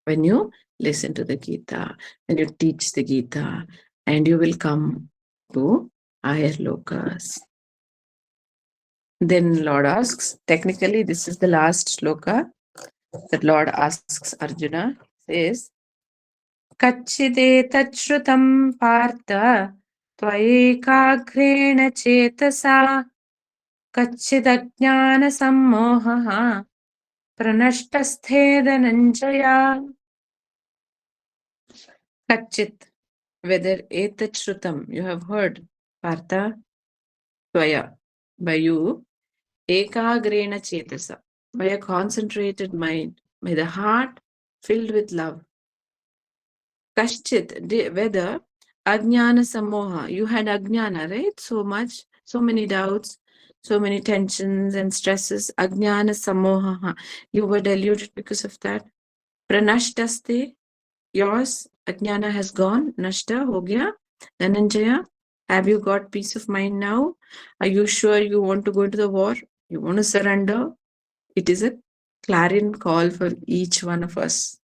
when you listen to the Gita, when you teach the Gita, and you will come to higher lokas. Then Lord asks, technically this is the last shloka that Lord asks Arjuna, says, Kachide partha tvayekaghrena chetasa kachidajnana sammohaha pranashtastheda nanjaya. Kachit, whether etat shrutam, you have heard, partha, tvaya, by you, ekagrena chetasa, by a concentrated mind, by the heart filled with love. Kashchit, whether ajnana samoha, you had ajnana, right? So much, so many doubts, so many tensions and stresses. Ajnana samoha, you were deluded because of that. Pranashtaste, yours, ajnana has gone, nashta, ho gaya. Dhananjaya, have you got peace of mind now? Are you sure you want to go to the war? You want to surrender? It is a clarion call for each one of us.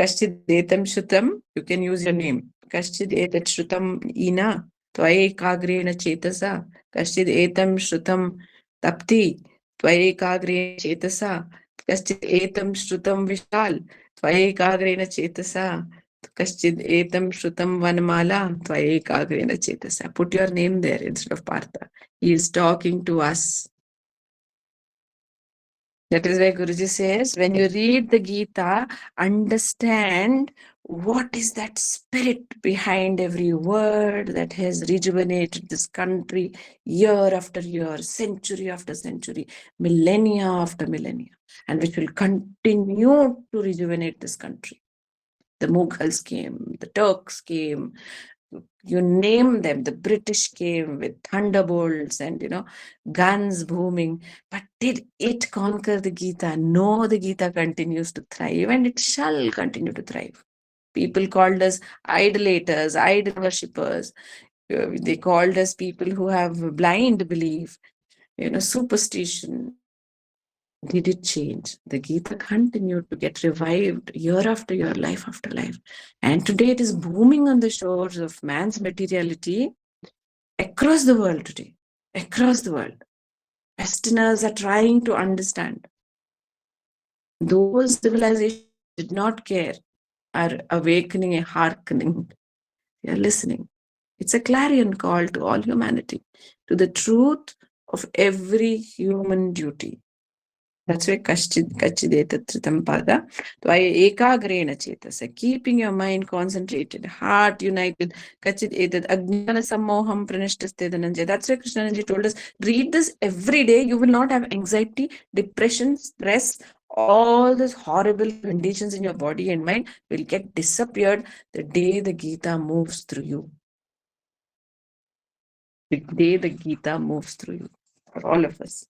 Kashchid etam shrutam, you can use your name. Kashchid etat shrutam ina, tvayekagrena chetasa. Kashchid etam shrutam tapti, tvayekagrena chetasa. Kashchid etam shrutam vishal, tvayekagrena chetasa. Kashchid etam shrutam vanamala, tvayekagrena chetasa. Put your name there instead of Partha. He is talking to us. That is why Guruji says, when you read the Gita, understand what is that spirit behind every word that has rejuvenated this country year after year, century after century, millennia after millennia, and which will continue to rejuvenate this country. The Mughals came, the Turks came, you name them. The British came with thunderbolts and, guns booming. But did it conquer the Gita? No, the Gita continues to thrive and it shall continue to thrive. People called us idolaters, idol worshippers. They called us people who have blind belief, superstition. Did it change? The Gita continued to get revived year after year, life after life. And today it is booming on the shores of man's materiality across the world today. Across the world. Westerners are trying to understand. Those civilizations did not care are awakening and hearkening. They are listening. It's a clarion call to all humanity, to the truth of every human duty. That's why Kachidetatritam Pada. Tvaya ekagrena chetasa, keeping your mind concentrated, heart united. Kachidetat Ajnana Samoham Pranishtaste Dhananjaya. That's why Krishnanji told us, read this every day. You will not have anxiety, depression, stress, all these horrible conditions in your body and mind will get disappeared the day the Gita moves through you. The day the Gita moves through you. For all of us.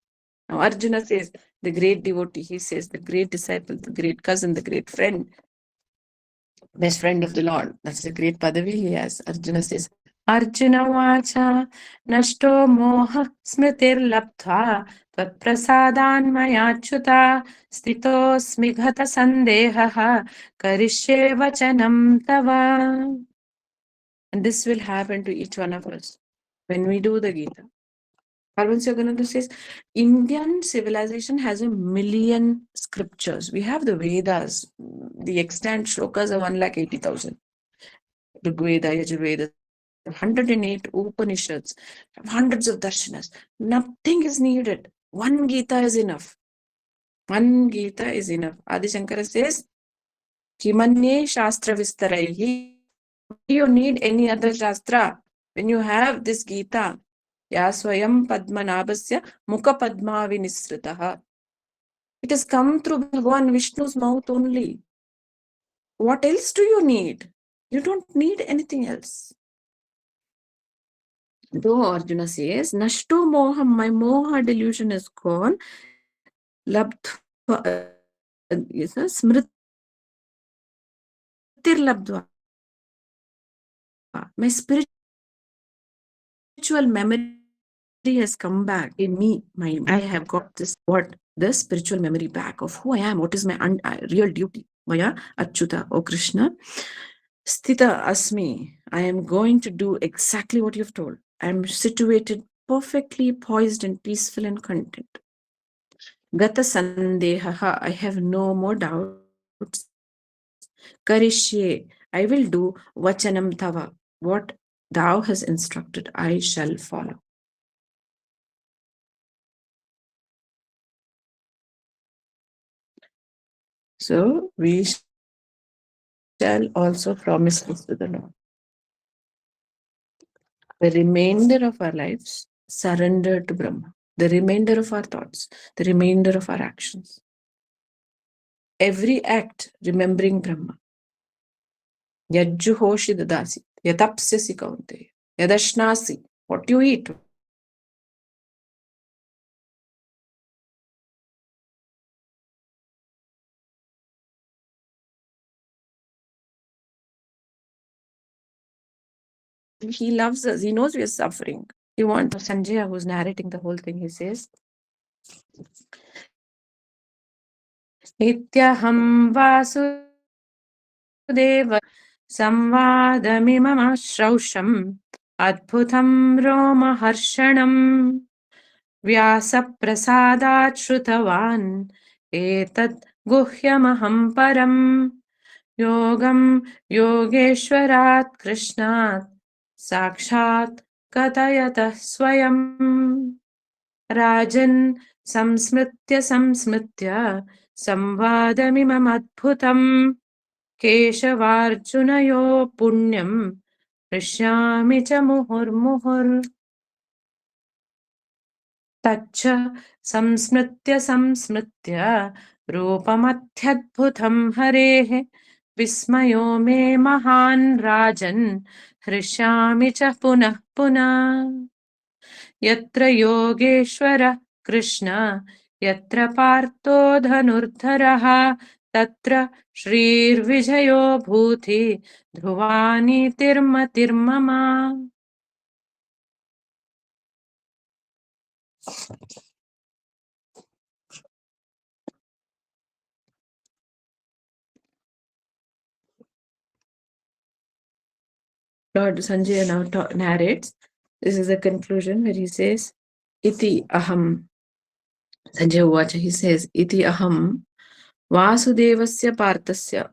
Now Arjuna says, the great devotee, he says, the great disciple, the great cousin, the great friend, best friend of the Lord. That's the great padavi he has. Arjuna says, Arjuna vacha nashto moha smritir labdha tat prasadan mayachyuta stito smighata sandehaha karishye vachanam tava. And this will happen to each one of us when we do the Gita. Parvans Yogananda says, Indian civilization has 1,000,000 scriptures. We have the Vedas. The extant shlokas are 1,80,000. Rigveda, Yajurveda, 108 Upanishads, hundreds of darshanas. Nothing is needed. One Gita is enough. One Gita is enough. Adi Shankara says, Kimanye Shastra Vistaraihi. You need any other Shastra. When you have this Gita, Ya Swayam Padmanabhasya Mukha Padma Vinisritaha. It has come through Bhagwan Vishnu's mouth only. What else do you need? You don't need anything else. Though Arjuna says, Nashto Moham, my Moha delusion is gone. Labdhva, Smritir Labdhva. My spiritual memory has come back in me. I have got the spiritual memory back of who I am, what is my real duty. Maya Achyuta, O Krishna, Sthita Asmi, I am going to do exactly what you've told. I am situated perfectly poised and peaceful and content. Gata Sandehaha, I have no more doubts. Karishye, I will do Vachanam Tava. What thou has instructed, I shall follow. So we shall also promise this to the Lord. The remainder of our lives surrender to Brahma. The remainder of our thoughts, the remainder of our actions. Every act remembering Brahma. Yajjuhoshi dadasi, yatapsyasi kaunte, yadashnasi, what you eat, what you drink, he loves us. He knows we are suffering. He wants Sanjaya, who's narrating the whole thing, he says, Nityaham Vasudevasya Samvadamimamashausham Adbhutam Romaharshanam Vyasaprasadat Shrutavan Etat Guhyamaham Param Yogam Yogeshwarat Krishnat Sakshat Katayatah Swayam Rajan Samsmritya Samsmritya Samvadamimam Keshavarjunayo Punyam Rishyami cha muhur Tacha Samsmritya Samsmritya Rupamadhyadbhutam Harehe Vismayo me Mahan Rajan Hrishyami cha punah punah Yatra Yogeshwara Krishna Yatra Partho Dhanurdharaha Tatra Shrir Vijayo Bhuti Dhruvani Tirma Tirmama. Lord Sanjay now narrates. This is the conclusion where he says, Iti aham. Sanjay Uvacha, he says, Iti aham Vasudevasya Parthasya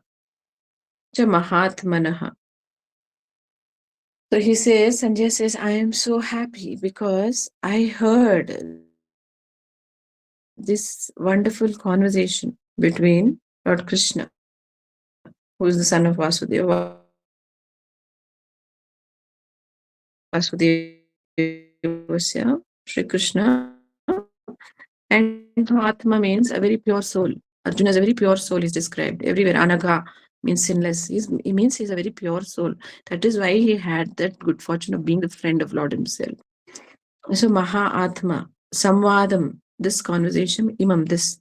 cha Mahatmanaha. So he says, Sanjay says, I am so happy because I heard this wonderful conversation between Lord Krishna, who is the son of Vasudeva, Vasudevasya, Sri Krishna, and Atma means a very pure soul. Arjuna is a very pure soul, is described everywhere. Anagha means sinless. He means he's a very pure soul. That is why he had that good fortune of being the friend of Lord himself. So Maha Atma, Samvadam, this conversation, Imam, this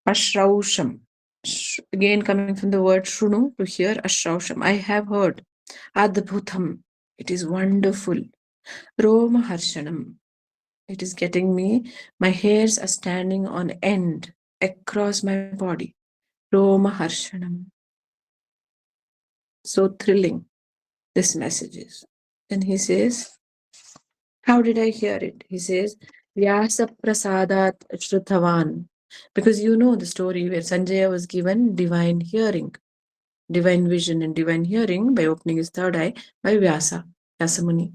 Ashrausham. Again, coming from the word Shrunu to hear Ashrausham. I have heard. Adbhutam. It is wonderful. Roma Harshanam. It is getting me. My hairs are standing on end across my body. Roma Harshanam. So thrilling. This message is. And he says, how did I hear it? He says, Vyasa Prasadat Shrutavan. Because you know the story where Sanjaya was given divine hearing, divine vision and divine hearing by opening his third eye by Vyasa, Vyasamuni.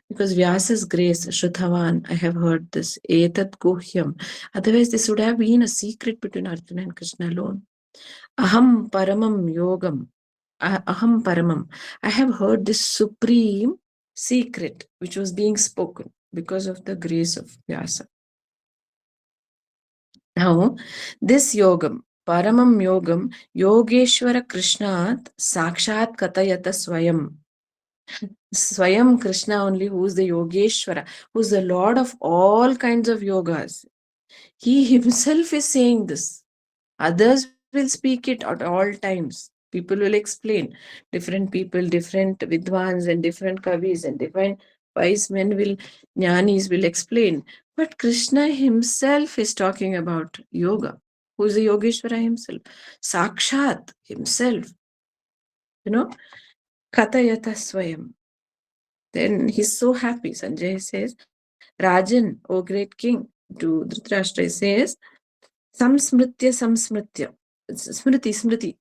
Because Vyasa's grace, Shrutavan, I have heard this, Etat Guhyam. Otherwise, this would have been a secret between Arjuna and Krishna alone. Aham Paramam Yogam. Aham Paramam. I have heard this supreme secret which was being spoken because of the grace of Vyasa. Now, this yogam, Paramam Yogam, Yogeshwara Krishnat Sakshat Katayata Swayam. Swayam Krishna only, who is the Yogeshwara, who is the Lord of all kinds of yogas. He himself is saying this. Others will speak it at all times. People will explain. Different people, different vidwans and different kavis and different wise men will, jnanis will explain. But Krishna himself is talking about yoga. Who is the Yogeshwara himself? Sakshat himself. Katayata Swayam. Then he's so happy. Sanjay says, Rajan, O great king, to Dhritarashtra says, Samsmritya, Samsmritya. Smriti, Smriti.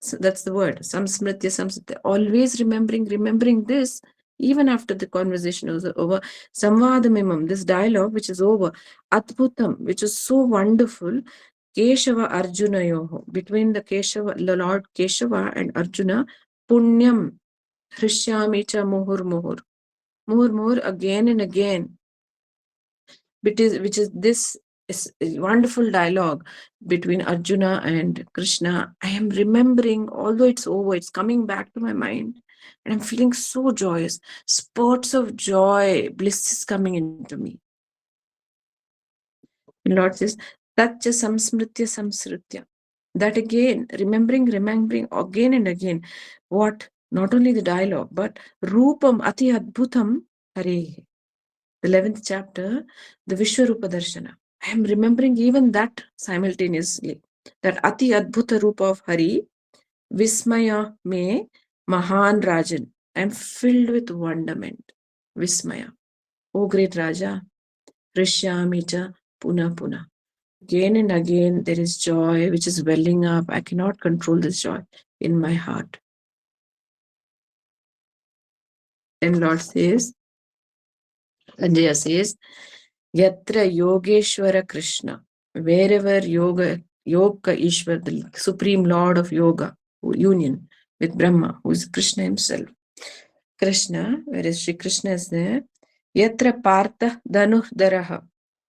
So that's the word. Samsmritya, Samsmritya. Always remembering this, even after the conversation was over. Samvadamimam, this dialogue which is over. Adbhutam, which is so wonderful. Keshava Arjunayoho. Between the Lord Keshava and Arjuna, Punyam, Hrishyami cha muhur muhur. Muhur muhur again and again. Which is this wonderful dialogue between Arjuna and Krishna. I am remembering, although it's over, it's coming back to my mind, and I'm feeling so joyous. Spurts of joy, bliss is coming into me. And Lord says, Tatcha samsmritya samsritya. That again, remembering again and again. What? Not only the dialogue, but Rupam Ati Adbhutam Hare. The 11th chapter, the Vishwarupa Darshana. I am remembering even that simultaneously. That Ati Adbhuta Rupa of Hari, Vismaya me Mahan Rajan. I am filled with wonderment. Vismaya. O great Raja, Rishyami cha Puna Puna. Again and again, there is joy which is welling up. I cannot control this joy in my heart. And Lord says, Sanjaya says, Yatra Yogeshwara Krishna, wherever Yoga Ishwar, the Supreme Lord of Yoga, union with Brahma, who is Krishna himself. Krishna, whereas Sri Krishna is there, Yatra Partha Dhanuh Daraha,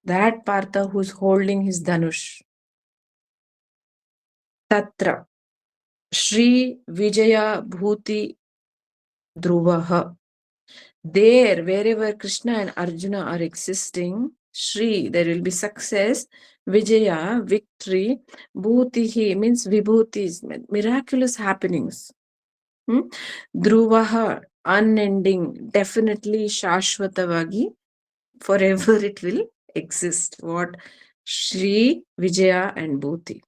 that Partha who is holding his Dhanush. Tatra Shri Vijaya Bhuti Dhruvaha. There, wherever Krishna and Arjuna are existing, Shri, there will be success, Vijaya, victory, Bhutihi means vibhutis, miraculous happenings. Dhruvaha, unending, definitely Shashvatavagi, forever it will exist. What? Shri, Vijaya and Bhuti.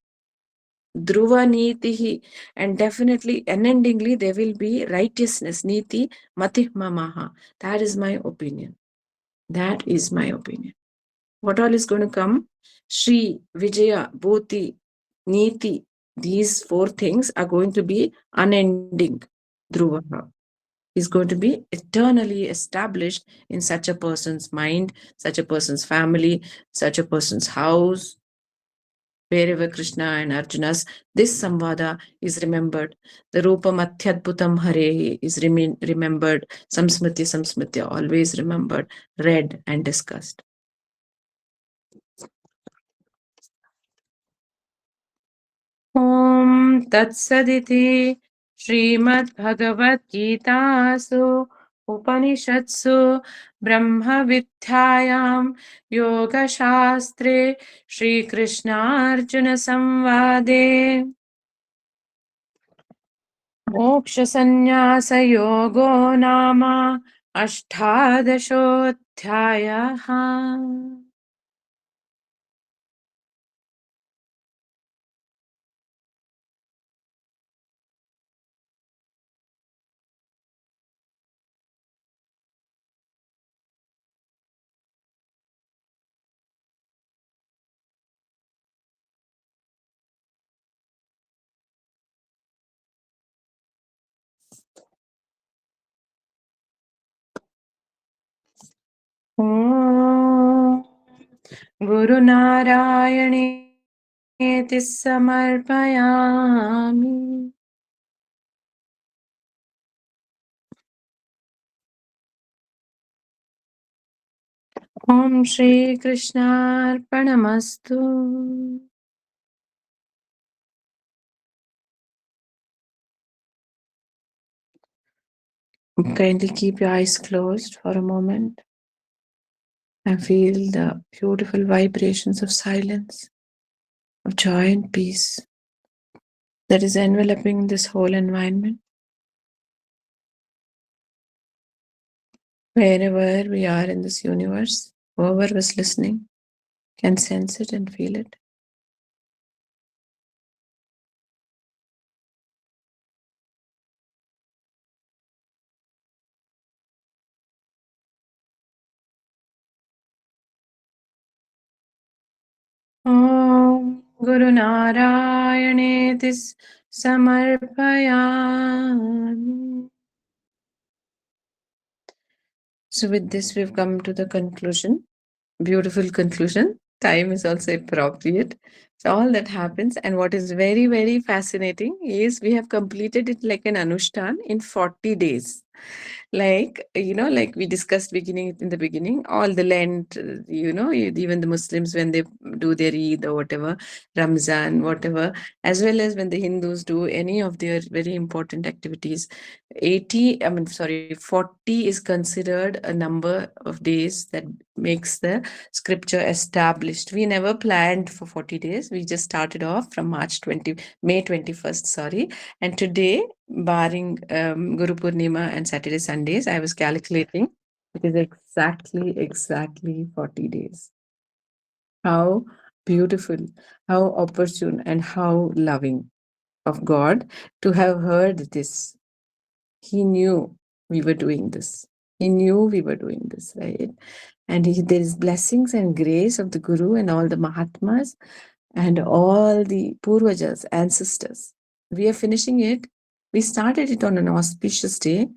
Dhruva Nitihi, and definitely, unendingly, there will be righteousness, Niti, Matih Mamaha. That is my opinion. That is my opinion. What all is going to come? Shri, Vijaya, Bhuti, Niti, these four things are going to be unending. Dhruvaha is going to be eternally established in such a person's mind, such a person's family, such a person's house. Wherever Krishna and Arjuna's, this Samvada is remembered. The Rupa Mathyadbhutam Hare is remembered. Samsmritya, always remembered, read and discussed. Om Tatsaditi Srimad Bhagavad Gitasu Upanishatsu Brahma Vidhyayam Yoga Shastre Shri Krishna Arjuna Samvade Moksha Sannyasa Yogo Nama Ashtadashodhyayaha. Guru Narayane Samarpayami. Om Shri Krishna Arpanamastu. Kindly keep your eyes closed for a moment and feel the beautiful vibrations of silence, of joy and peace that is enveloping this whole environment. Wherever we are in this universe, whoever was listening can sense it and feel it. Om Guru Narayanetis Samarpayami. So with this, we've come to the conclusion. Beautiful conclusion. Time is also appropriate. So all that happens, and what is very, very fascinating is we have completed it like an Anushtan in 40 days. Like, like we discussed beginning in the beginning, all the Lent, even the Muslims when they do their Eid or whatever, Ramzan, whatever, as well as when the Hindus do any of their very important activities. 40 is considered a number of days that makes the scripture established. We never planned for 40 days. We just started off from May 21st, sorry. And today, barring Guru Purnima and Saturday, Sundays, I was calculating. It is exactly 40 days. How beautiful, how opportune, and how loving of God to have heard this. He knew we were doing this. He knew we were doing this, right? And there is blessings and grace of the Guru and all the Mahatmas and all the Purvajas, ancestors. We are finishing it. We started it on an auspicious day.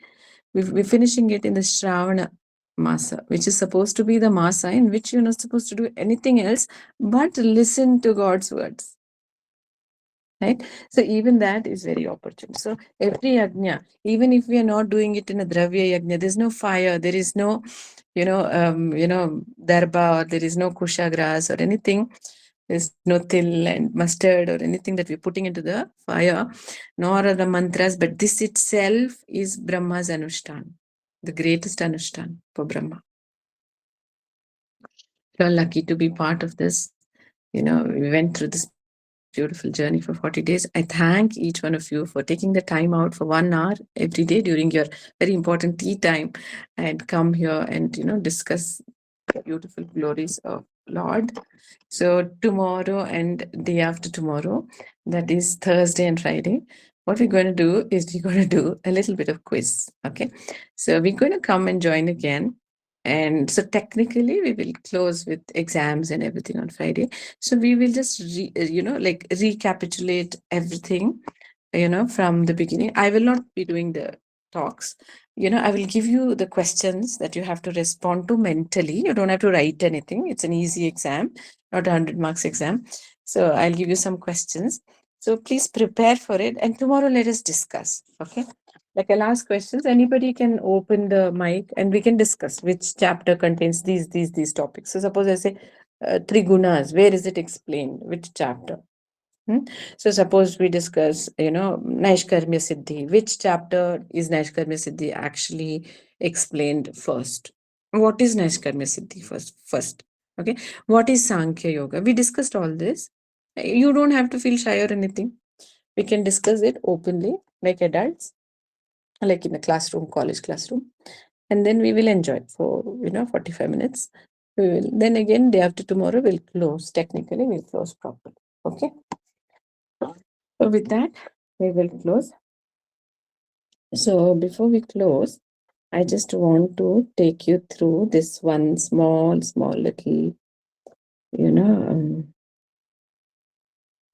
We're finishing it in the Shravana Masa, which is supposed to be the Masa in which you're not supposed to do anything else but listen to God's words. Right? So even that is very opportune. So every yajna, even if we are not doing it in a dravya yajna, there's no fire, there is no, darba, or there is no kusha grass or anything. There's no til and mustard or anything that we're putting into the fire, nor are the mantras, but this itself is Brahma's Anushtan, the greatest Anushtan for Brahma. You're lucky to be part of this. We went through this beautiful journey for 40 days. I thank each one of you for taking the time out for 1 hour every day during your very important tea time and come here and, discuss the beautiful glories of Lord. So tomorrow and day after tomorrow, that is Thursday and Friday, what we're going to do is we're going to do a little bit of quiz. Okay. So we're going to come and join again. And so technically we will close with exams and everything on Friday. So we will just, recapitulate everything, from the beginning. I will not be doing the talks. I will give you the questions that you have to respond to mentally. You don't have to write anything. It's an easy exam, not a 100 marks exam. So I'll give you some questions. So please prepare for it. And tomorrow let us discuss. Okay. Like I'll ask questions. Anybody can open the mic and we can discuss which chapter contains these topics. So suppose I say Trigunas, where is it explained? Which chapter? So suppose we discuss, Naishkarmya Siddhi. Which chapter is Naishkarmya Siddhi actually explained first? What is Naishkarmya Siddhi first? Okay. What is Sankhya Yoga? We discussed all this. You don't have to feel shy or anything. We can discuss it openly, like adults, like in a classroom, college classroom. And then we will enjoy for, 45 minutes. We will, then again, day after tomorrow, we'll close. Technically, we'll close properly. Okay. So with that, we will close. So before we close, I just want to take you through this one small little,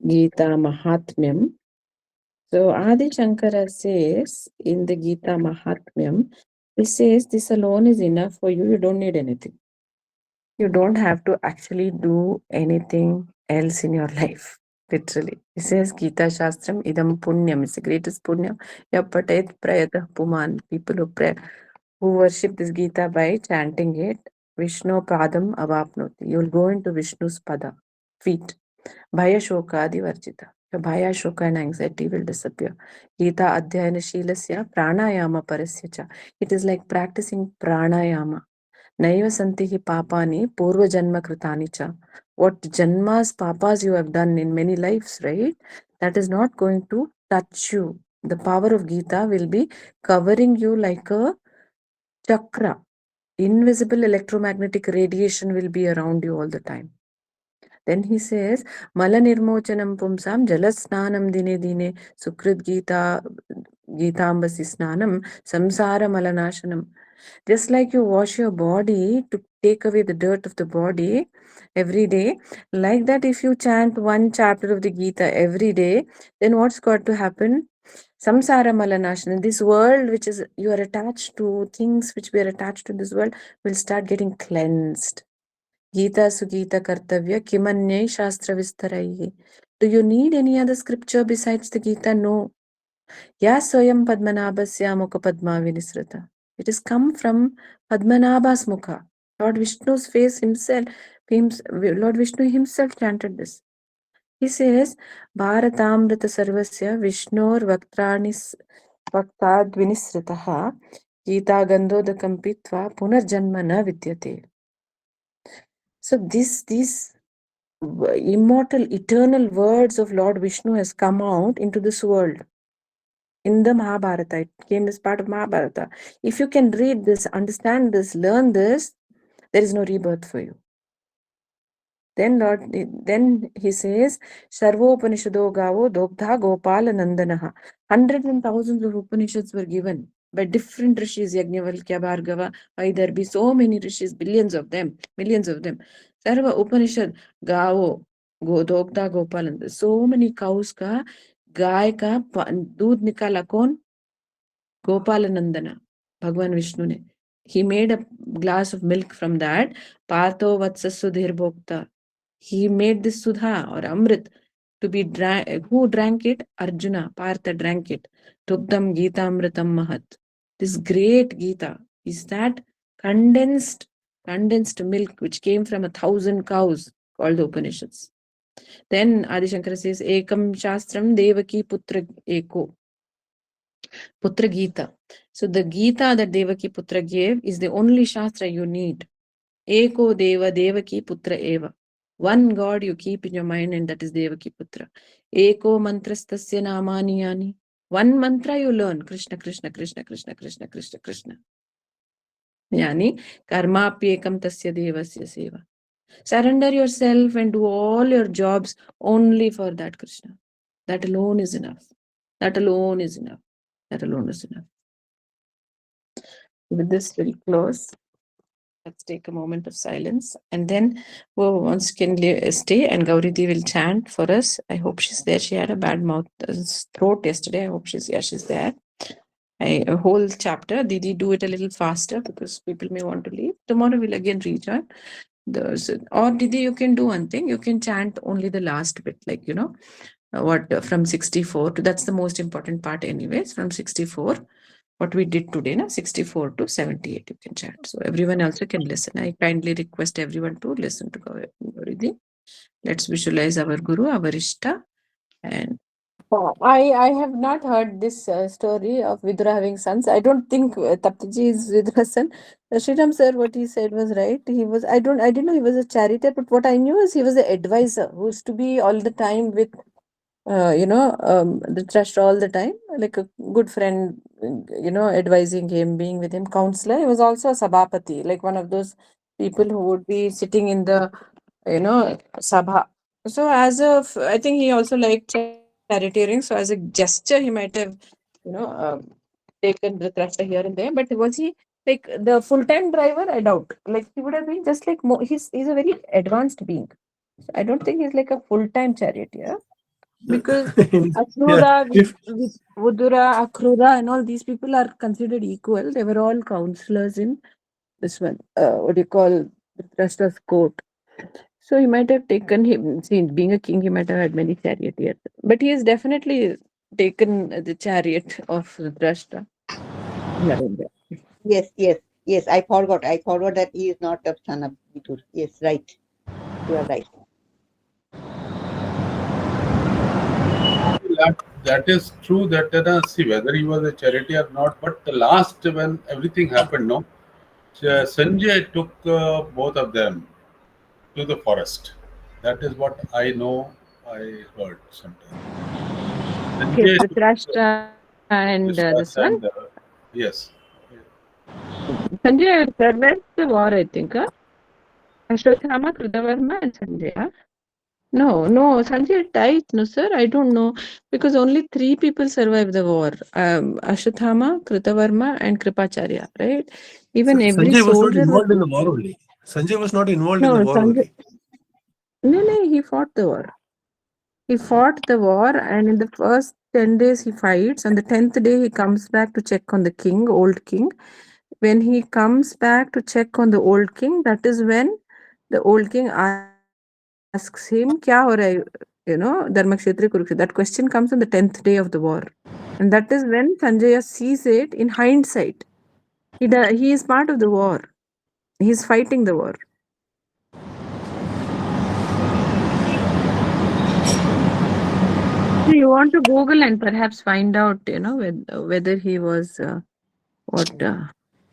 Gita Mahatmyam. So Adi Shankara says in the Gita Mahatmyam, he says this alone is enough for you. You don't need anything. You don't have to actually do anything else in your life. Literally. It says Gita Shastram idam punyam. It's the greatest punyam. Yapatet prayatah puman. People who worship this Gita by chanting it. Vishnu padam avapnoti. You'll go into Vishnu's pada, feet. Bhaya shokadi varjita. Your bhaya, shoka and anxiety will disappear. Gita adhyayana shilasya pranayama parasya cha. It is like practicing pranayama. Naiva santihi papani purva janma kritani cha. What janmas, papas you have done in many lives, right? That is not going to touch you. The power of Gita will be covering you like a chakra. invisible electromagnetic radiation will be around you all the time. Then he says, Mala nirmochanam pumsam jalasnanam dine dine sukrit Gitambasi snanam samsara malanashanam. Just like you wash your body to take away the dirt of the body every day, like that, if you chant one chapter of the Gita every day, then what's got to happen? Samsara malanashanam. This world which is you are attached to, things which we are attached to this world will start getting cleansed. Gita Sugita Kartavya Kimanyai Shastra Vistaraihi. Do you need any other scripture besides the Gita? No. Ya Soyam Padmanabhasya Mukha Padma Vinisrata. It has come from Padmanabha's Mukha. Lord Vishnu's face himself, Lord Vishnu himself chanted this. He says, Bharatamrita Sarvasya Vishnor Vaktranis Vaktad Vinisrataha Gita Gandhodakam Pitva Punarjanma na Vidyate. So these immortal, eternal words of Lord Vishnu has come out into this world. In the Mahabharata, it came as part of Mahabharata. If you can read this, understand this, learn this, there is no rebirth for you. Then he says, Sarvopanishado Gavo Dogdha Gopala Nandanaha. Hundreds and thousands of Upanishads were given by different rishis, Yajnavalkya, Bhargava. Why there be so many rishis, billions of them, millions of them. Sarva Upanishad Gavo Dogdha Gopala. So many cows ka, गाय का दूध निकाला कौन? Gopalanandana, Bhagwan Vishnu ne. He made a glass of milk from that. Pato vatsa sudhir bhokta. He made this sudha or amrit to be drank. Who drank it? Arjuna. Partha drank it. Tugdam Gita Amritam Mahat. This great Gita is that condensed milk which came from 1,000 cows called the Upanishads. Then Adi Shankara says, Ekam Shastram Devaki Putra Eko. Putra Gita. So the Gita that Devaki Putra gave is the only Shastra you need. Eko Deva Devaki Putra Eva. One God you keep in your mind, and that is Devaki Putra. Eko Mantrastasya Namani Yani. One mantra you learn. Krishna, Krishna, Krishna, Krishna, Krishna, Krishna, Krishna. Yani Karmapyekam Tasya Devasya Seva. Surrender yourself and do all your jobs only for that Krishna. That alone is enough. That alone is enough. That alone is enough. With this, we'll close. Let's take a moment of silence. And then once can stay and Gauridi will chant for us. I hope she's there. She had a bad throat yesterday. I hope she's there. A whole chapter. Didi, do it a little faster because people may want to leave. Tomorrow we'll again rejoin. Or Didi, you can do one thing. You can chant only the last bit, like, from 64 to, that's the most important part anyways, from 64. What we did today, 64 to 78, you can chant. So everyone also can listen. I kindly request everyone to listen to Gauridi. Let's visualize our Guru, our Ishta. And I have not heard this story of Vidura having sons. I don't think Taptaji is Vidura's son. Sriram sir, what he said was right. He was, I didn't know he was a charioteer, but what I knew is he was an advisor who used to be all the time with the trust all the time, like a good friend, advising him, being with him, counselor. He was also a Sabhapati, like one of those people who would be sitting in the, Sabha. So I think he also liked charioteering. So as a gesture, he might have, taken the trust here and there. But was he like the full-time driver? I doubt. Like he would have been just like, he's a very advanced being. So I don't think he's like a full-time charioteer. Because Akrura, Vidura, Akrura, and all these people are considered equal. They were all counselors in this one. What do you call the Drashta's court? So he might have taken him. See, being a king, he might have had many charioteers, but he has definitely taken the chariot of Drashta. Yes, yes, yes. I forgot that he is not a son of Vidur. Yes, right. You are right. That is true. That see whether he was a charity or not. But the last when everything happened, no, Sanjay took both of them to the forest. That is what I know. I heard sometime. Okay, Sanjay took Dhritarashtra and this this one. and yes. Sanjay survived the war, I think. Huh? Ashwatthama, Kritavarma, and Sanjay. No, Sanjay died. No, sir, I don't know. Because only 3 people survived the war. Ashwatthama, Kritavarma, and Kripacharya, right? Even every Sanjay was not soldier was... involved in the war only. Sanjay was not involved in the No, war Sanjay... only. No, he fought the war. He fought the war, and in the first 10 days he fights. On the 10th day, he comes back to check on the king, old king. When he comes back to check on the old king, that is when the old king asks him, Kya ho raha hai? Dharmakshetra Kurukshetra. That question comes on the 10th day of the war. And that is when Sanjaya sees it in hindsight. He is part of the war. He is fighting the war. So you want to Google and perhaps find out, whether he was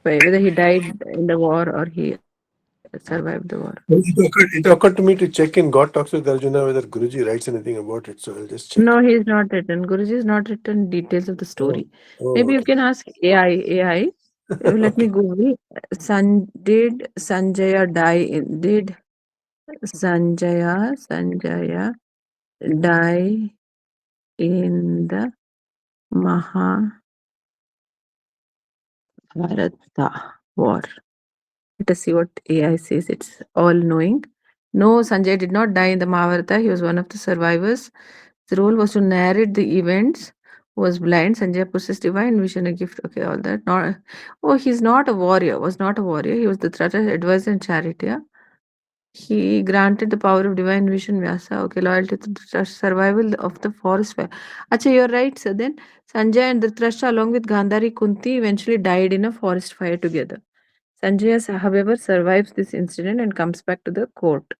whether he died in the war or he survived the war. It occurred to me to check in God Talks with Arjuna whether Guruji writes anything about it. So I'll just check. No, he is not written. Guruji is not written details of the Oh, story. oh Maybe you okay. can ask AI. Let me Okay. Google. Did Sanjaya die in? Did Sanjaya die in the Mahabharata war? Let us see what AI says. It's all knowing. No, Sanjay did not die in the Mahabharata. He was one of the survivors. His role was to narrate the events. Was blind. Sanjay possessed divine vision, a gift. Okay, all that. Not. Oh, he's not a warrior. Was not a warrior. He was the Dhritarashtra's advisor and charioteer. He granted the power of divine vision, Vyasa. Okay, loyalty to the survival of the forest fire. Acha, you're right, sir. Then Sanjay and Dhritarashtra, along with Gandhari Kunti, eventually died in a forest fire together. Sanjay, however, survives this incident and comes back to the court.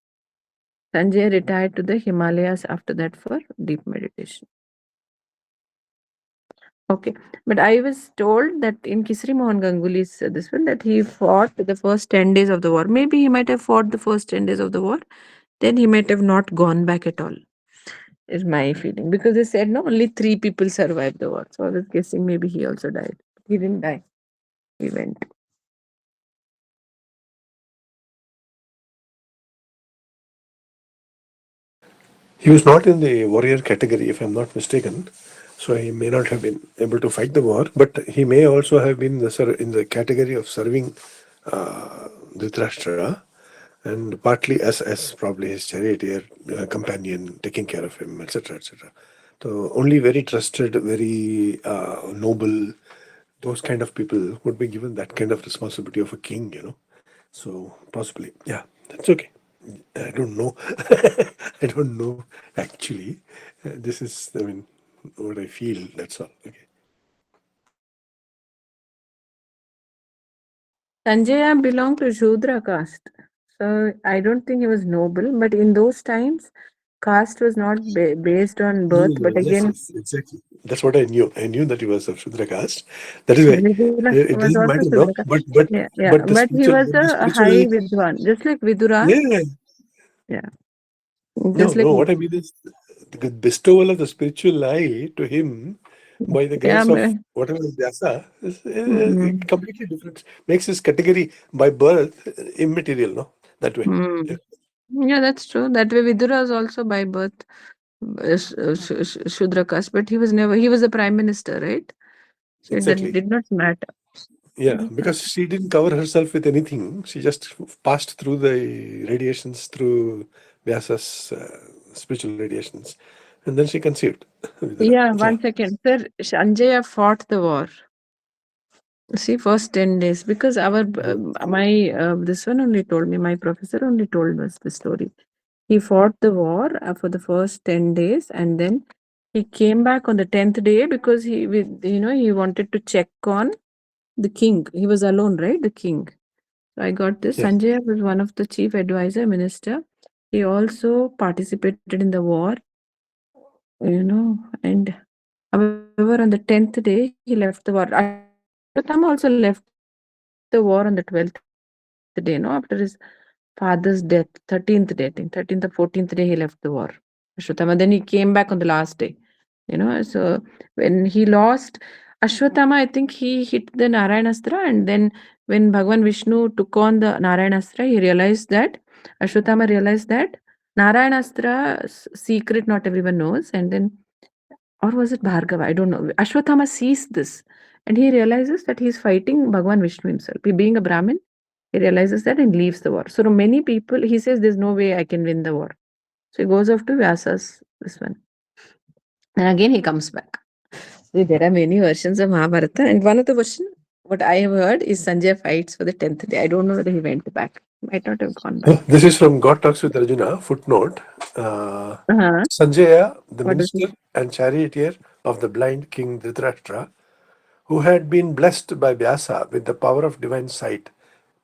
Sanjay retired to the Himalayas after that for deep meditation. Okay, but I was told that in Kisri Mohan Ganguly's this one that he fought the first 10 days of the war. Maybe he might have fought the first 10 days of the war. Then he might have not gone back at all, is my feeling. Because they said no, only 3 people survived the war. So I was guessing maybe he also died. He didn't die. He went. He was not in the warrior category, if I'm not mistaken. So he may not have been able to fight the war, but he may also have been in the category of serving Dhritarashtra, and partly as probably his charioteer, companion, taking care of him, etc., etc. So only very trusted, very noble, those kind of people would be given that kind of responsibility of a king. So possibly, yeah, that's okay. I don't know. I don't know actually. This is, I mean, what I feel. That's all. Okay. Sanjaya belonged to Shudra caste. So I don't think he was noble, but in those times, caste was not based on No, birth, no, no. but Yes, again, yes, exactly. That's what I knew. I knew that he was of Shudra caste. That is why Vidura it was doesn't also matter, Shudra no. caste. But Yeah, but the but he spiritual, was but the a high spiritual. Vidwan, just like Vidura. Yeah. Yeah, No, just like no. What I mean is the bestowal of the spiritual light to him by the yeah. grace of whatever Vyasa is Mm, completely different. Makes his category by birth immaterial, no? That way. Yeah, mm. Yeah, that's true. That way, Vidura was also by birth Shudra caste, but he was never. He was a prime minister, right? So that exactly. did not matter. Yeah, because she didn't cover herself with anything. She just passed through the radiations through Vyasa's spiritual radiations, and then she conceived. Yeah, Yeah. 1 second. Sir, Sanjaya fought the war. See, first 10 days, because this one only told me, my professor only told us the story. He fought the war for the first 10 days, and then he came back on the 10th day because he wanted to check on the king. He was alone, right? The king. So I got this. Yes. Sanjaya was one of the chief advisor minister. He also participated in the war, and however, on the 10th day, he left the war. Ashwatthama also left the war on the 12th day, after his father's death, 13th day, I think, 13th or 14th day, he left the war. Ashwatthama, then he came back on the last day. So when he lost Ashwatthama, I think he hit the Narayanastra, and then when he when Bhagwan Vishnu took on the Narayanastra, he realized that Ashwatthama realized that Narayanastra secret not everyone knows, and then, or was it Bhargava? I don't know. Ashwatthama sees this and he realizes that he's fighting Bhagwan Vishnu himself. He being a Brahmin, he realizes that and leaves the war. So to many people, he says, there's no way I can win the war. So he goes off to Vyasa's this one. And again he comes back. So there are many versions of Mahabharata, and one of the version what I have heard is Sanjay fights for the 10th day. I don't know whether he went back. Might not have gone back. This is from God Talks with Arjuna, footnote. Uh-huh. Sanjaya, the What does minister and charioteer of the blind king Dhritarashtra, who had been blessed by Vyasa with the power of divine sight,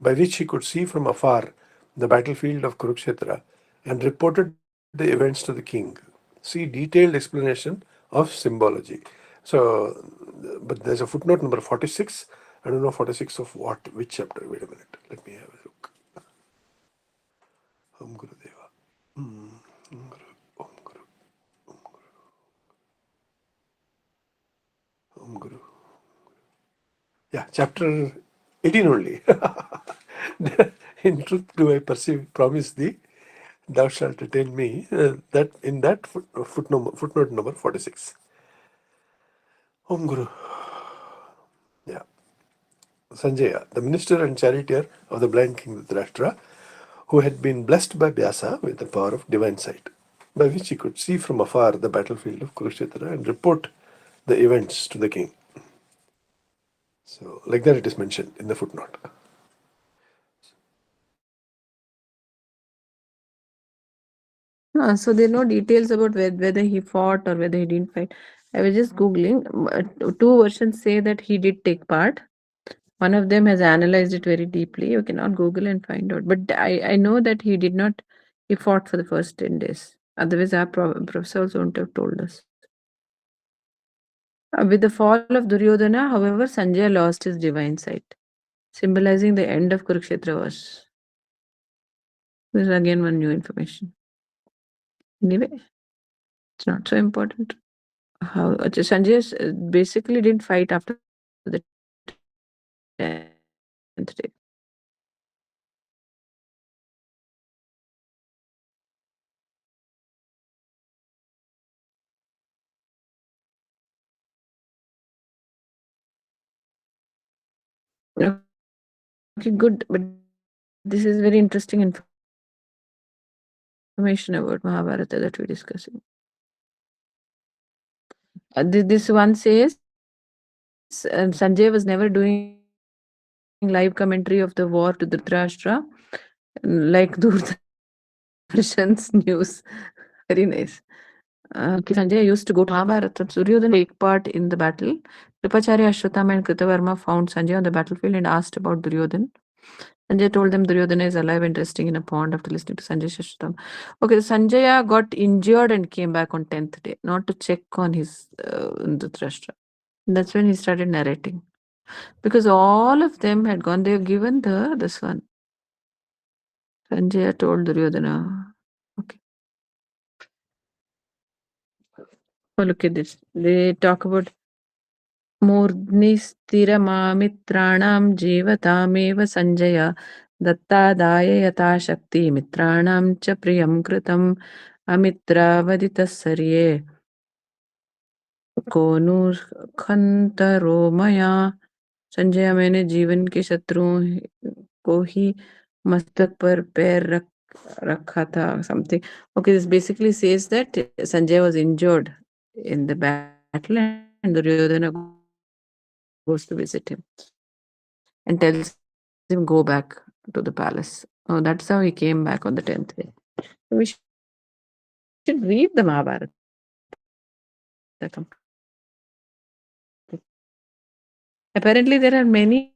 by which he could see from afar the battlefield of Kurukshetra and reported the events to the king. See detailed explanation of symbology. So, but there's a footnote number 46. I don't know 46 of what, which chapter. Wait a minute. Let me have a look. Om Guru Deva. Om Guru. Om Guru. Om Guru. Yeah, chapter 18 only. In truth do I promise thee, thou shalt attain me. That in that footnote number 46. Om Guru. Yeah. Sanjaya, the minister and charioteer of the blind king Dhritarashtra, who had been blessed by Vyasa with the power of divine sight, by which he could see from afar the battlefield of Kurukshetra and report the events to the king. So, like that it is mentioned in the footnote. So there are no details about whether he fought or whether he didn't fight. I was just googling. Two versions say that he did take part. One of them has analyzed it very deeply. You cannot Google and find out. But I know that he did not. He fought for the first 10 days. Otherwise, our professors won't have told us. With the fall of Duryodhana, however, Sanjay lost his divine sight, symbolizing the end of Kurukshetra wars. This is again one new information. Anyway, it's not so important. How Sanjay basically didn't fight after the 10th day. Okay, good. But this is very interesting information about Mahabharata that we're discussing. This one says Sanjay was never doing live commentary of the war to Dhritarashtra like Doordarshan's news. Very nice. Sanjay used to go to Mahabharata. Suryodhana take part in the battle. Kripacharya, Ashwatthama and Kritavarma found Sanjay on the battlefield and asked about Duryodhana. Sanjay told them Duryodhana is alive and resting in a pond after listening to Sanjay Ashwatthama. Okay, Sanjaya got injured and came back on 10th day, not to check on his Dhritarashtra. That's when he started narrating. Because all of them had gone, they've given this one. Sanjaya told Duryodhana. Okay. Oh, look at this. They talk about मूर्ध्निस्थिरमामित्राणां जीवतामेव Sanjay दत्तादाय यथाशक्ति मित्राणां च प्रियं कृतम् अमित्रावदितस्सर्ये को नु खन्तरो मया संजय मैंने जीवन के शत्रुओं को ही मस्तक पर पैर रखा था something. Okay, this basically says that Sanjay was injured in the battle and Duryodhana goes to visit him and tells him go back to the palace. Oh, that's how he came back on the 10th day. We should read the Mahabharata. Apparently, there are many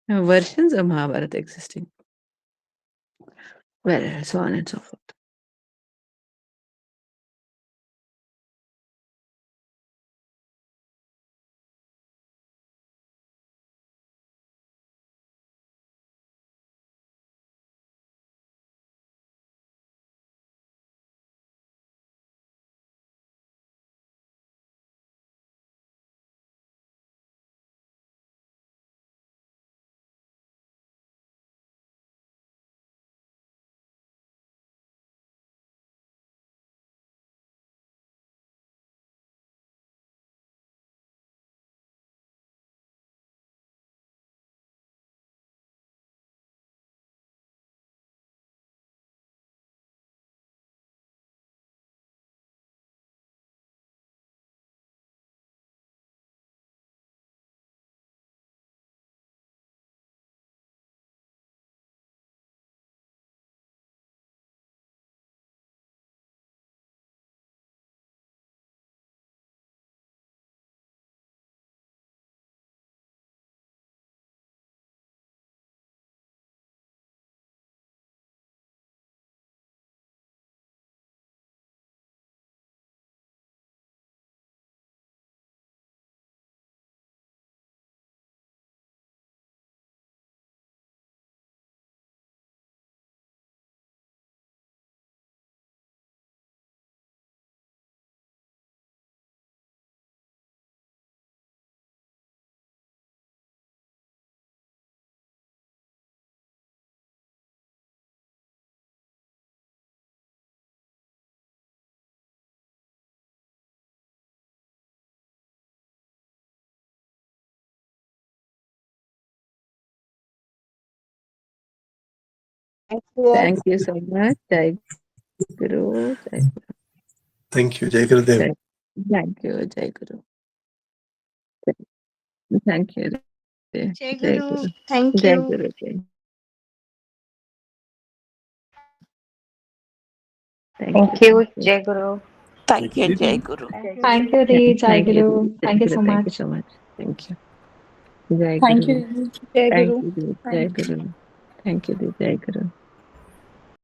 versions of Mahabharata existing. Well, so on and so forth. Thank you all. Thank you so much. Jai Guru. Jai Guru. Thank you, Jai Gurudev. Thank you, Jai Guru. Thank you. Jai Guru. Thank Jai you. Guru. Thank you, Jai Guru. Thank you, Didi. Jai Guru. Thank you, Dee. Jai Guru. Thank you so Thank you much. so much. Thank you. Jai Thank Guru. you. Jai Thank Guru. you, Jai Thank you. Guru. Thank you, Jai Guru.